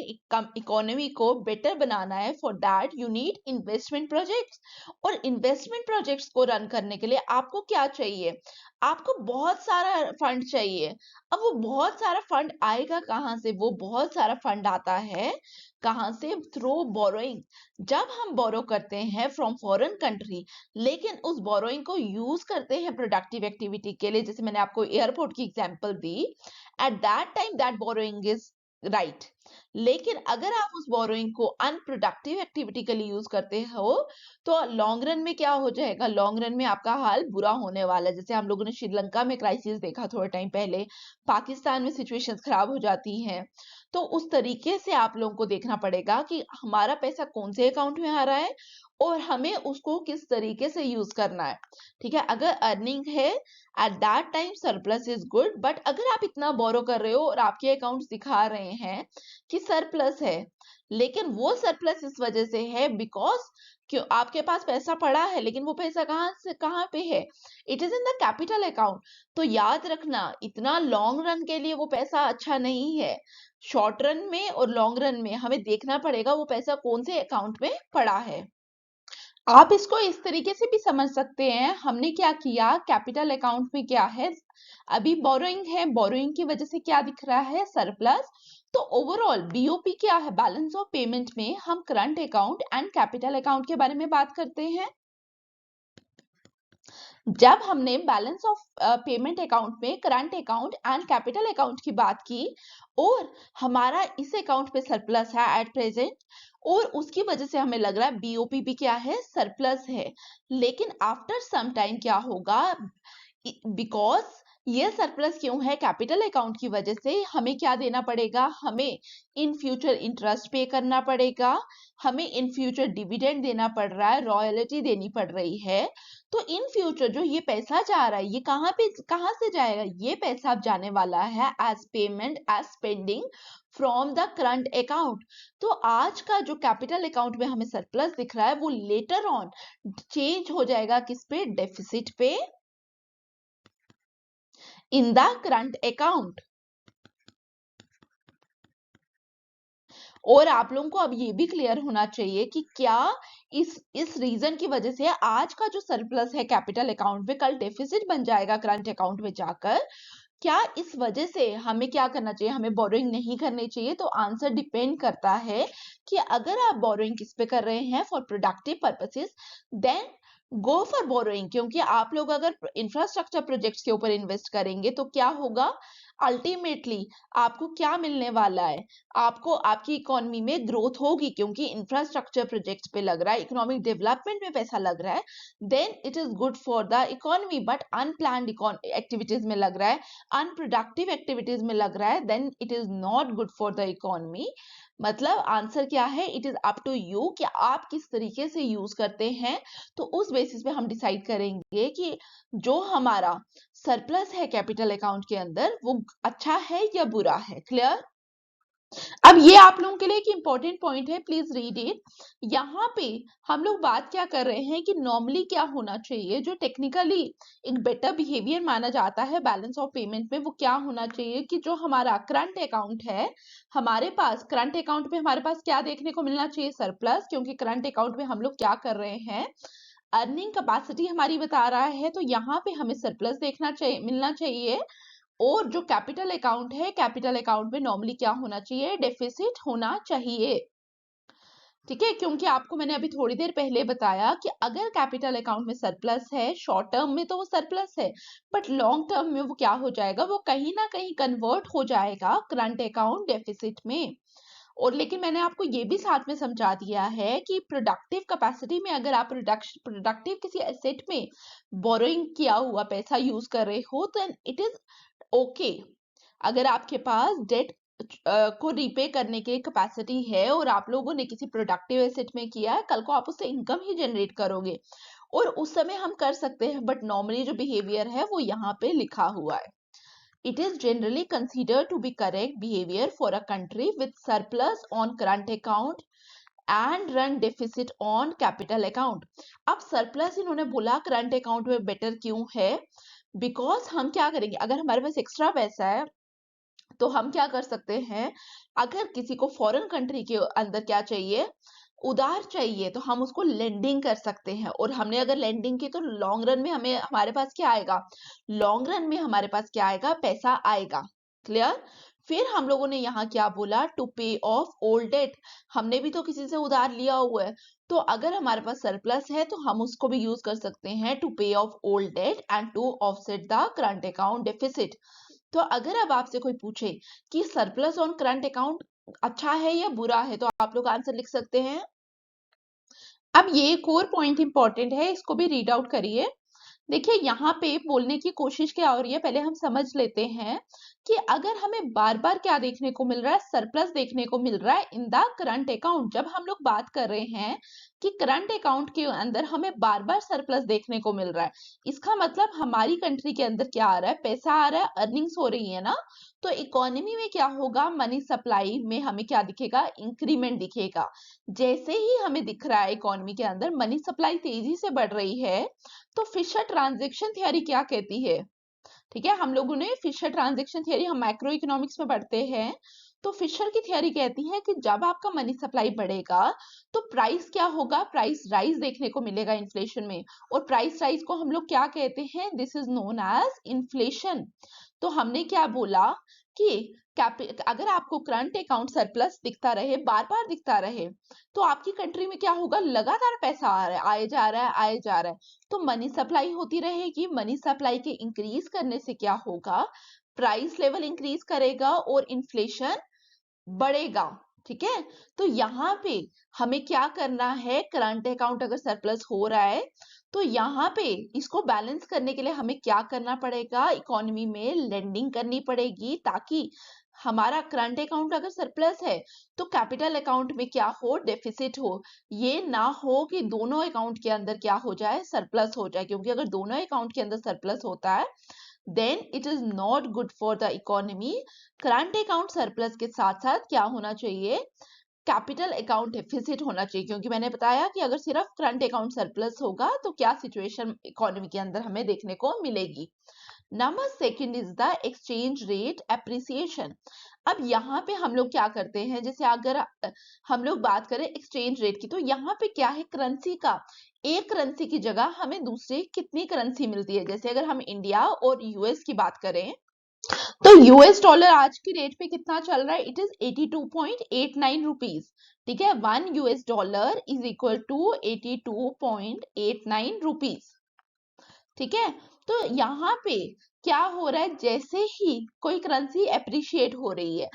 इकोनॉमी को बेटर बनाना है। For that you need investment projects. और इन्वेस्टमेंट प्रोजेक्ट्स को रन करने के लिए आपको क्या चाहिए? आपको बहुत सारा फंड चाहिए। अब वो बहुत सारा फंड आएगा कहाँ से? वो बहुत सारा फंड आता है कहाँ से? Through borrowing. जब हम बोरो करते हैं फ्रॉम फॉरेन कंट्री, लेकिन उस बोरोइंग को यूज करते हैं प्रोडक्टिव एक्टिविटी के लिए, जैसे मैंने आपको एयरपोर्ट की example the, at that time that borrowing is right। लेकिन अगर आप उस बोरोइंग को अनप्रोडक्टिव एक्टिविटी के लिए यूज करते हो तो लॉन्ग रन में क्या हो जाएगा? लॉन्ग रन में आपका हाल बुरा होने वाला है। जैसे हम लोगों ने श्रीलंका में क्राइसिस देखा थोड़े टाइम पहले, पाकिस्तान में सिचुएशंस खराब हो जाती हैं। तो उस तरीके से आप लोगों को देखना पड़ेगा कि हमारा पैसा कौन से अकाउंट में आ रहा है और हमें उसको किस तरीके से यूज करना है। ठीक है, अगर अर्निंग है eight that time surplus is good. But अगर आप इतना बोरो कर रहे हो और आपके अकाउंट दिखा रहे हैं कि सरप्लस है, लेकिन वो सरप्लस इस वजह से है बिकॉज क्यों आपके पास पैसा पड़ा है, लेकिन वो पैसा कहाँ पे है? It is in the capital account. तो याद रखना, इतना लॉन्ग रन के लिए वो पैसा अच्छा नहीं है। शॉर्ट रन में और लॉन्ग रन में हमें देखना पड़ेगा वो पैसा कौन से अकाउंट में पड़ा है। आप इसको इस तरीके से भी समझ सकते हैं, हमने क्या किया, कैपिटल अकाउंट में क्या है, अभी बोरोइंग है, बोरोइंग की वजह से क्या दिख रहा है? सरप्लस। तो ओवरऑल बीओपी क्या है? बैलेंस ऑफ पेमेंट में हम current account and capital account के बारे में बात करते हैं। जब हमने बैलेंस ऑफ पेमेंट अकाउंट में current account and capital account की बात की और हमारा इस अकाउंट पे सरप्लस है एट प्रेजेंट, और उसकी वजह से हमें लग रहा है बीओपी भी क्या है? सरप्लस है। लेकिन आफ्टर सम टाइम क्या होगा? बिकॉज ये सरप्लस क्यों है? कैपिटल अकाउंट की वजह से हमें क्या देना पड़ेगा? हमें इन फ्यूचर इंटरेस्ट पे करना पड़ेगा, हमें इन फ्यूचर डिविडेंड देना पड़ रहा है, रॉयल्टी देनी पड़ रही है। तो इन फ्यूचर जो ये पैसा जा रहा है, ये कहाँ से जाएगा? ये पैसा अब जाने वाला है as payment, as spending from the current account. तो आज का जो कैपिटल अकाउंट में हमें सरप्लस दिख रहा है वो लेटर ऑन चेंज हो जाएगा किस पे? डेफिसिट पे, इन द करंट अकाउंट। और आप लोगों को अब ये भी क्लियर होना चाहिए कि क्या इस रीजन की वजह से आज का जो सरप्लस है कैपिटल अकाउंट में कल डेफिसिट बन जाएगा करंट अकाउंट में जाकर। क्या इस वजह से हमें क्या करना चाहिए? हमें बोरोइंग नहीं करनी चाहिए। तो आंसर डिपेंड करता है कि अगर आप बोरोइंग किस पे कर रहे हैं for productive purposes, then go for borrowing. क्योंकि आप लोग अगर इंफ्रास्ट्रक्चर प्रोजेक्ट्स के ऊपर इन्वेस्ट करेंगे तो क्या होगा? अल्टीमेटली आपको क्या मिलने वाला है? आपको आपकी इकोनॉमी में ग्रोथ होगी, क्योंकि इंफ्रास्ट्रक्चर प्रोजेक्ट्स पे लग रहा है, इकोनॉमिक डेवलपमेंट में पैसा लग रहा है, then it is good for the economy. But unplanned activities में लग रहा है, अनप्रोडक्टिव एक्टिविटीज में लग रहा है, then it is not good for the economy. मतलब आंसर क्या है? It is up to you कि आप किस तरीके से यूज करते हैं। तो उस बेसिस पे हम डिसाइड करेंगे कि जो हमारा सरप्लस है कैपिटल अकाउंट के अंदर वो अच्छा है या बुरा है। क्लियर? अब ये आप लोगों के लिए एक इंपॉर्टेंट पॉइंट है, प्लीज रीड इट। यहाँ पे हम लोग बात क्या कर रहे हैं कि नॉर्मली क्या होना चाहिए, जो टेक्निकली एक बेटर बिहेवियर माना जाता है बैलेंस ऑफ पेमेंट में, वो क्या होना चाहिए कि जो हमारा करंट अकाउंट है, हमारे पास करंट अकाउंट में हमारे पास क्या देखने को मिलना चाहिए? सरप्लस। क्योंकि करंट अकाउंट में हम लोग क्या कर रहे हैं? अर्निंग कैपेसिटी हमारी बता रहा है, तो यहाँ पे हमें सरप्लस देखना चाहिए, मिलना चाहिए। और जो कैपिटल अकाउंट है, कैपिटल अकाउंट में नॉर्मली क्या होना चाहिए? डेफिसिट होना चाहिए। ठीक है, क्योंकि आपको मैंने अभी थोड़ी देर पहले बताया कि अगर कैपिटल अकाउंट में सरप्लस है शॉर्ट टर्म में तो वो सरप्लस है, बट लॉन्ग टर्म में वो क्या हो जाएगा? वो कहीं ना कहीं कन्वर्ट हो जाएगा करंट अकाउंट डेफिसिट में। और लेकिन मैंने आपको ये भी साथ में समझा दिया है कि प्रोडक्टिव कैपेसिटी में अगर आप प्रोडक्टिव किसी एसेट में बोरोइंग किया हुआ पैसा यूज कर रहे हो तो इट इज ओके। अगर आपके पास डेट को रीपे करने की कैपेसिटी है और आप लोगों ने किसी प्रोडक्टिव एसेट में किया है, कल को आप उससे इनकम ही जनरेट करोगे। और उस समय हम कर सकते हैं, बट नॉर्मली जो बिहेवियर है वो यहाँ पे लिखा हुआ है। It is generally considered to be correct behavior for a country with surplus on current account and run deficit on capital account. अब surplus इन्होंने बोला करंट अकाउंट में बेटर क्यों है? बिकॉज हम क्या करेंगे, अगर हमारे पास एक्स्ट्रा पैसा है तो हम क्या कर सकते हैं, अगर किसी को फॉरेन कंट्री के अंदर क्या चाहिए, उधार चाहिए, तो हम उसको लेंडिंग कर सकते हैं। और हमने अगर लेंडिंग की तो लॉन्ग रन में हमें हमारे पास क्या आएगा, लॉन्ग रन में हमारे पास क्या आएगा, पैसा आएगा। क्लियर? फिर हम लोगों ने यहाँ क्या बोला, to pay off old date, हमने भी तो किसी से उधार लिया हुआ है, तो अगर हमारे पास सरप्लस है तो हम उसको भी यूज कर सकते हैं to pay off old debt and to offset the current account deficit. तो अगर अब आपसे कोई पूछे कि सरप्लस ऑन करंट अकाउंट अच्छा है या बुरा है, तो आप लोग आंसर लिख सकते हैं। अब ये एक और पॉइंट इंपॉर्टेंट है, इसको भी रीड आउट करिए। देखिए यहाँ पे बोलने की कोशिश क्या हो रही है, पहले हम समझ लेते हैं कि अगर हमें बार बार क्या देखने को मिल रहा है, सरप्लस देखने को मिल रहा है इन द करंट अकाउंट। जब हम लोग बात कर रहे हैं कि करंट अकाउंट के अंदर हमें बार बार सरप्लस देखने को मिल रहा है, इसका मतलब हमारी कंट्री के अंदर क्या आ रहा है, पैसा आ रहा है, अर्निंग्स हो रही है ना। तो इकोनॉमी में क्या होगा, मनी सप्लाई में हमें क्या दिखेगा, इंक्रीमेंट दिखेगा। जैसे ही हमें दिख रहा है इकोनॉमी के अंदर मनी सप्लाई तेजी से बढ़ रही है, तो फिशर ट्रांजैक्शन थ्योरी क्या कहती है, ठीक है, हम लोगों ने फिशर ट्रांजैक्शन थ्योरी, हम मैक्रो इकोनॉमिक्स में पढ़ते हैं, तो फिशर की थ्योरी कहती है कि जब आपका मनी सप्लाई बढ़ेगा तो प्राइस क्या होगा, प्राइस राइज देखने को मिलेगा इन्फ्लेशन में। और प्राइस राइज को हम लोग क्या कहते हैं, this is known as inflation. तो हमने क्या बोला कि अगर आपको करंट अकाउंट सरप्लस दिखता रहे, बार बार दिखता रहे, तो आपकी कंट्री में क्या होगा, लगातार पैसा आ रहा है, आए जा रहा है, आए जा रहा है, तो मनी सप्लाई होती रहेगी। मनी सप्लाई के इंक्रीज करने से क्या होगा, प्राइस लेवल इंक्रीज करेगा और इन्फ्लेशन बढ़ेगा। ठीक है, तो यहाँ पे हमें क्या करना है, करंट अकाउंट अगर सरप्लस हो रहा है तो यहाँ पे इसको बैलेंस करने के लिए हमें क्या करना पड़ेगा, इकोनॉमी में लेंडिंग करनी पड़ेगी, ताकि हमारा करंट अकाउंट अगर सरप्लस है तो कैपिटल अकाउंट में क्या हो, डेफिसिट हो। ये ना हो कि दोनों अकाउंट के अंदर क्या हो जाए, सरप्लस हो जाए, क्योंकि अगर दोनों अकाउंट के अंदर सरप्लस होता है then it is not good for the economy। Current account surplus के साथ साथ क्या होना चाहिए, कैपिटल अकाउंट डेफिसिट होना चाहिए, क्योंकि मैंने बताया कि अगर सिर्फ करंट अकाउंट सरप्लस होगा तो क्या सिचुएशन इकोनॉमी के अंदर हमें देखने को मिलेगी। Number second is the exchange rate appreciation. अब यहाँ पे हम लोग क्या करते हैं, जैसे अगर हम लोग बात करें एक्सचेंज रेट की, तो यहाँ पे क्या है, करेंसी का, एक करेंसी की जगह हमें दूसरी कितनी करेंसी मिलती है। जैसे अगर हम इंडिया और यूएस की बात करें तो यूएस डॉलर आज की रेट पे कितना चल रहा है, इट इज 82.89 रुपीज। ठीक है, 1 US dollar is equal to 82.89 rupees. ठीक है, तो यहाँ पे क्या हो रहा है, जैसे ही कोई करेंसी एप्रिशिएट हो रही है,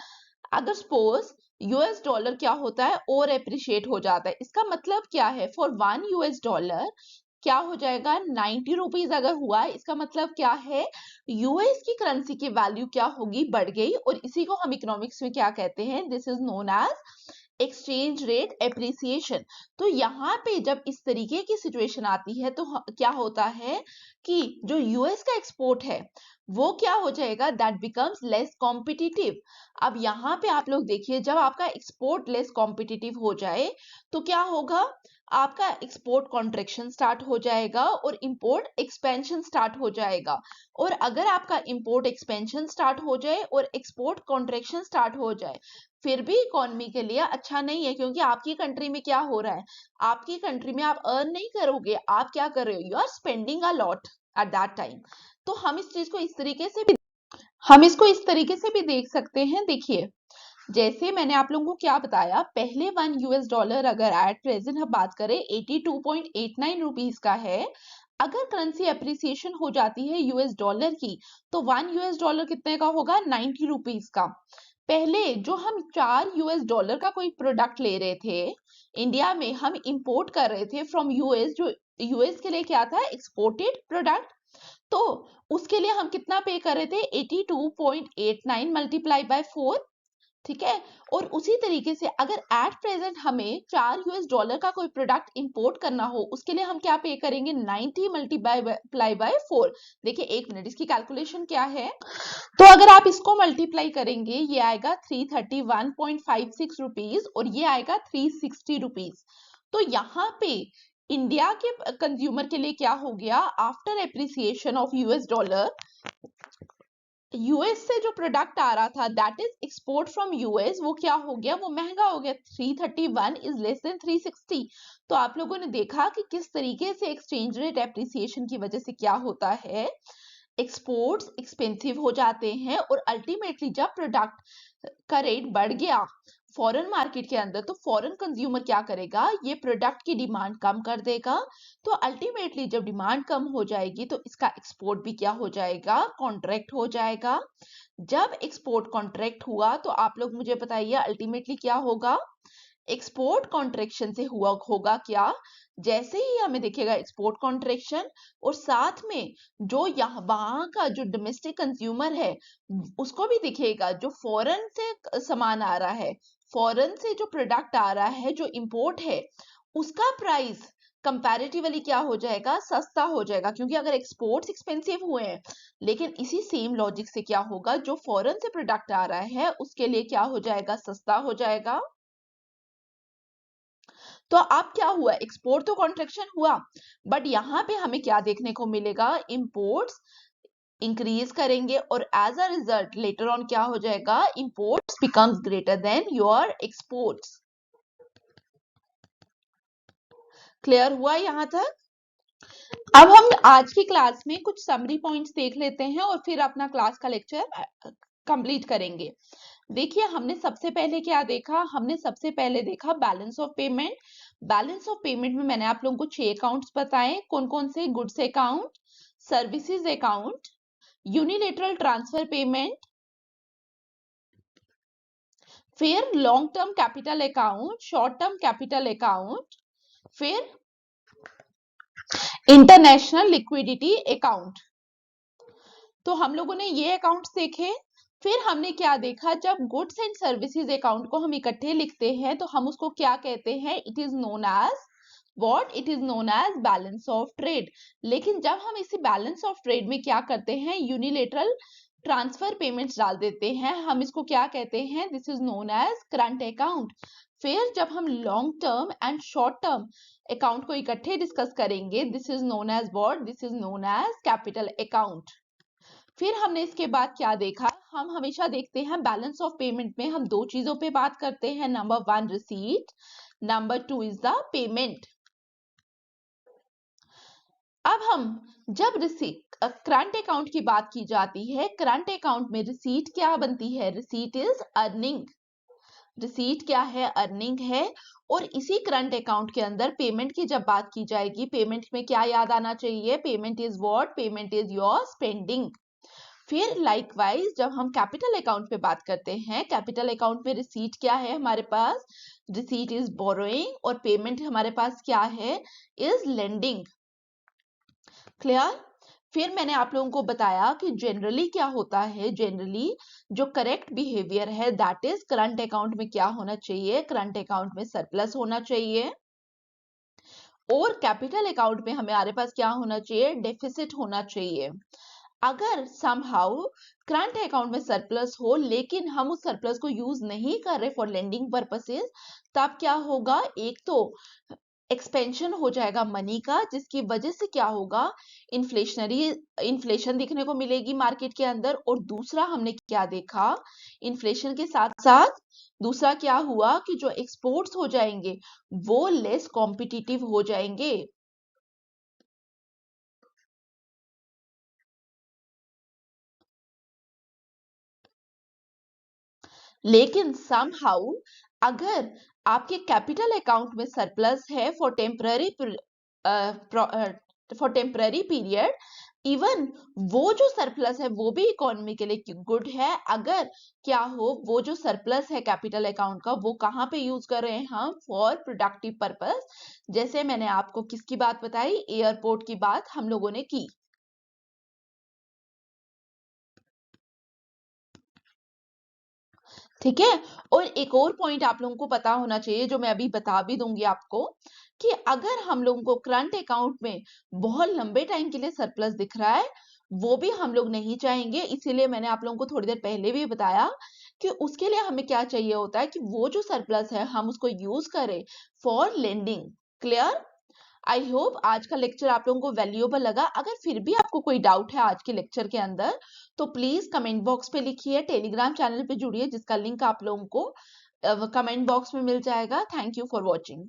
अगर सपोज यूएस डॉलर क्या होता है, और एप्रिशिएट हो जाता है, इसका मतलब क्या है, फॉर 1 यूएस डॉलर क्या हो जाएगा, 90 रुपीज अगर हुआ है, इसका मतलब क्या है, यूएस की करेंसी की वैल्यू क्या होगी, बढ़ गई। और इसी को हम इकोनॉमिक्स में क्या कहते हैं, this is known as exchange rate appreciation. तो यहाँ पे जब इस तरीके की सिचुएशन आती है तो क्या होता है कि जो यूएस का एक्सपोर्ट है वो क्या हो जाएगा, दैट बिकम्स लेस कॉम्पिटिटिव। अब यहाँ पे आप लोग देखिए, जब आपका एक्सपोर्ट लेस कॉम्पिटिटिव हो जाए तो क्या होगा, आपका एक्सपोर्ट कॉन्ट्रैक्शन स्टार्ट हो जाएगा और इंपोर्ट एक्सपेंशन स्टार्ट हो जाएगा। और अगर आपका इंपोर्ट एक्सपेंशन स्टार्ट हो जाए और एक्सपोर्ट कॉन्ट्रैक्शन स्टार्ट हो जाए, फिर भी इकोनॉमी के लिए अच्छा नहीं है, क्योंकि आपकी कंट्री में क्या हो रहा है, आपकी कंट्री में आप अर्न नहीं करोगे, आप क्या कर रहे हो, you are spending a lot at that time. तो हम इस चीज को इस तरीके से भी, हम इसको इस तरीके से भी देख सकते हैं। देखिए, जैसे मैंने आप लोगों को क्या बताया, पहले 1 यूएस डॉलर अगर एट प्रेजेंट हम बात करें 82.89 रुपीज का है, अगर करेंसी एप्रिसिएशन हो जाती है यूएस डॉलर की, तो 1 यूएस डॉलर कितने का होगा, 90 रुपीज का। पहले जो हम 4 यूएस डॉलर का कोई प्रोडक्ट ले रहे थे इंडिया में, हम इंपोर्ट कर रहे थे फ्रॉम यूएस, जो यूएस के लिए क्या था, एक्सपोर्टेड प्रोडक्ट, तो उसके लिए हम कितना पे कर रहे थे, 82.89 मल्टीप्लाई बाय 4, ठीक है। और उसी तरीके से अगर एट प्रेजेंट हमें $4 का कोई प्रोडक्ट इंपोर्ट करना हो, उसके लिए हम क्या पे करेंगे, 90 मल्टीप्लाई बाय 4। देखिए 1 मिनट, इसकी कैलकुलेशन क्या है, तो अगर आप इसको मल्टीप्लाई करेंगे ये आएगा 331.56 रुपीज और ये आएगा 360 रुपीज। तो यहाँ पे इंडिया के कंज्यूमर के लिए क्या हो गया, after appreciation of US dollar, US से जो प्रोडक्ट आ रहा था that is export from US, वो क्या हो गया, वो महंगा हो गया। 331 इज लेस देन 360। तो आप लोगों ने देखा कि किस तरीके से एक्सचेंज रेट एप्रिसिएशन की वजह से क्या होता है, एक्सपोर्ट्स एक्सपेंसिव हो जाते हैं और अल्टीमेटली जब प्रोडक्ट का रेट बढ़ गया फॉरेन मार्केट के अंदर, तो फॉरेन कंज्यूमर क्या करेगा, ये प्रोडक्ट की डिमांड कम कर देगा। तो अल्टीमेटली जब डिमांड कम हो जाएगी तो इसका एक्सपोर्ट भी क्या हो जाएगा, कॉन्ट्रैक्ट हो जाएगा। जब एक्सपोर्ट कॉन्ट्रैक्ट हुआ तो आप लोग मुझे बताइए अल्टीमेटली क्या होगा, एक्सपोर्ट कॉन्ट्रैक्शन से हुआ होगा क्या, जैसे ही हमें दिखेगा एक्सपोर्ट कॉन्ट्रैक्शन और साथ में जो यहाँ वहां का जो डोमेस्टिक कंज्यूमर है उसको भी दिखेगा, जो फॉरेन से सामान आ रहा है, फॉरेन से जो प्रोडक्ट आ रहा है, जो इंपोर्ट है, उसका प्राइस कंपैरेटिवली क्या हो जाएगा, सस्ता हो जाएगा। क्योंकि अगर एक्सपोर्ट्स एक्सपेंसिव हुए हैं, लेकिन इसी सेम लॉजिक से क्या होगा, जो फॉरेन से प्रोडक्ट आ रहा है उसके लिए क्या हो जाएगा, सस्ता हो जाएगा। तो अब क्या हुआ, एक्सपोर्ट तो कॉन्ट्रैक्शन हुआ, बट यहाँ पे हमें क्या देखने को मिलेगा, इंपोर्ट्स इंक्रीज करेंगे और as a result later on क्या हो जाएगा, imports becomes greater than your exports. Clear हुआ यहाँ तक? अब हम आज की क्लास में कुछ समरी पॉइंट्स देख लेते हैं और फिर अपना क्लास का लेक्चर कंप्लीट करेंगे। देखिए हमने सबसे पहले क्या देखा, हमने सबसे पहले देखा balance of payment. Balance of payment में मैंने आप लोगों को 6 अकाउंट्स बताए, कौन कौन से, goods account, services account, unilateral transfer payment, फिर long term capital account, short term capital account, फिर इंटरनेशनल लिक्विडिटी अकाउंट। तो हम लोगों ने ये अकाउंट्स देखे। फिर हमने क्या देखा, जब गुड्स एंड सर्विसेज अकाउंट को हम इकट्ठे लिखते हैं तो हम उसको क्या कहते हैं, it is known as what, it is known as balance of trade. लेकिन जब हम इसी बैलेंस ऑफ ट्रेड में क्या करते हैं, यूनिलेटरल ट्रांसफर पेमेंट्स डाल देते हैं, हम इसको क्या कहते हैं, this is known as current account. फिर जब हम long term and short term account को इकट्ठे डिस्कस करेंगे, this is known as what, this is known as capital account. फिर हमने इसके बाद क्या देखा, हम हमेशा देखते हैं बैलेंस ऑफ पेमेंट में हम दो चीजों पे बात करते हैं, number 1 receipt, number 2 is the payment. अब हम जब रिसीट करंट अकाउंट की बात की जाती है, करंट अकाउंट में रिसीट क्या बनती है, रिसीट इज अर्निंग। रिसीट क्या है, अर्निंग है। और इसी करंट अकाउंट के अंदर पेमेंट की जब बात की जाएगी, पेमेंट में क्या याद आना चाहिए, payment is what, payment is your spending. फिर लाइकवाइज जब हम कैपिटल अकाउंट पे बात करते हैं, कैपिटल अकाउंट में रिसीट क्या है हमारे पास, रिसीट इज बोरोइंग और पेमेंट हमारे पास क्या है, इज लेंडिंग। क्लियर? फिर मैंने आप लोगों को बताया कि जनरली क्या होता है, जनरली जो करेक्ट बिहेवियर है दैट इज करंट अकाउंट में क्या होना चाहिए, करंट अकाउंट में सरप्लस होना चाहिए और कैपिटल अकाउंट में हमारे पास क्या होना चाहिए, डेफिसिट होना चाहिए। अगर समहाउ करंट अकाउंट में सरप्लस हो लेकिन हम उस सरप्लस को यूज नहीं कर रहे फॉर लेंडिंग पर्पसेस, तब क्या होगा, एक तो एक्सपेंशन हो जाएगा मनी का, जिसकी वजह से क्या होगा, इन्फ्लेशन दिखने को मिलेगी मार्केट के अंदर। और दूसरा हमने क्या देखा, इन्फ्लेशन के साथ साथ दूसरा क्या हुआ कि जो एक्सपोर्ट्स हो जाएंगे वो लेस कॉम्पिटिटिव हो जाएंगे। लेकिन समहाउ अगर आपके कैपिटल अकाउंट में सरप्लस है फॉर टेम्पररी पीरियड, इवन वो जो सरप्लस है वो भी इकोनॉमी के लिए गुड है। अगर क्या हो, वो जो सरप्लस है कैपिटल अकाउंट का वो कहाँ पे यूज कर रहे हैं हम, फॉर प्रोडक्टिव पर्पस। जैसे मैंने आपको किसकी बात बताई, एयरपोर्ट की बात हम लोगों ने की। ठीक है। और एक और पॉइंट आप लोगों को पता होना चाहिए जो मैं अभी बता भी दूंगी आपको, कि अगर हम लोगों को करंट अकाउंट में बहुत लंबे टाइम के लिए सरप्लस दिख रहा है, वो भी हम लोग नहीं चाहेंगे। इसीलिए मैंने आप लोगों को थोड़ी देर पहले भी बताया कि उसके लिए हमें क्या चाहिए होता है कि वो जो सरप्लस है हम उसको यूज करें for lending. Clear? I hope आज का लेक्चर आप लोगों को वैल्यूएबल लगा। अगर फिर भी आपको कोई डाउट है आज के लेक्चर के अंदर, तो प्लीज कमेंट बॉक्स पे लिखिए, टेलीग्राम चैनल पे जुड़िए जिसका लिंक आप लोगों को कमेंट बॉक्स में मिल जाएगा। Thank you for watching.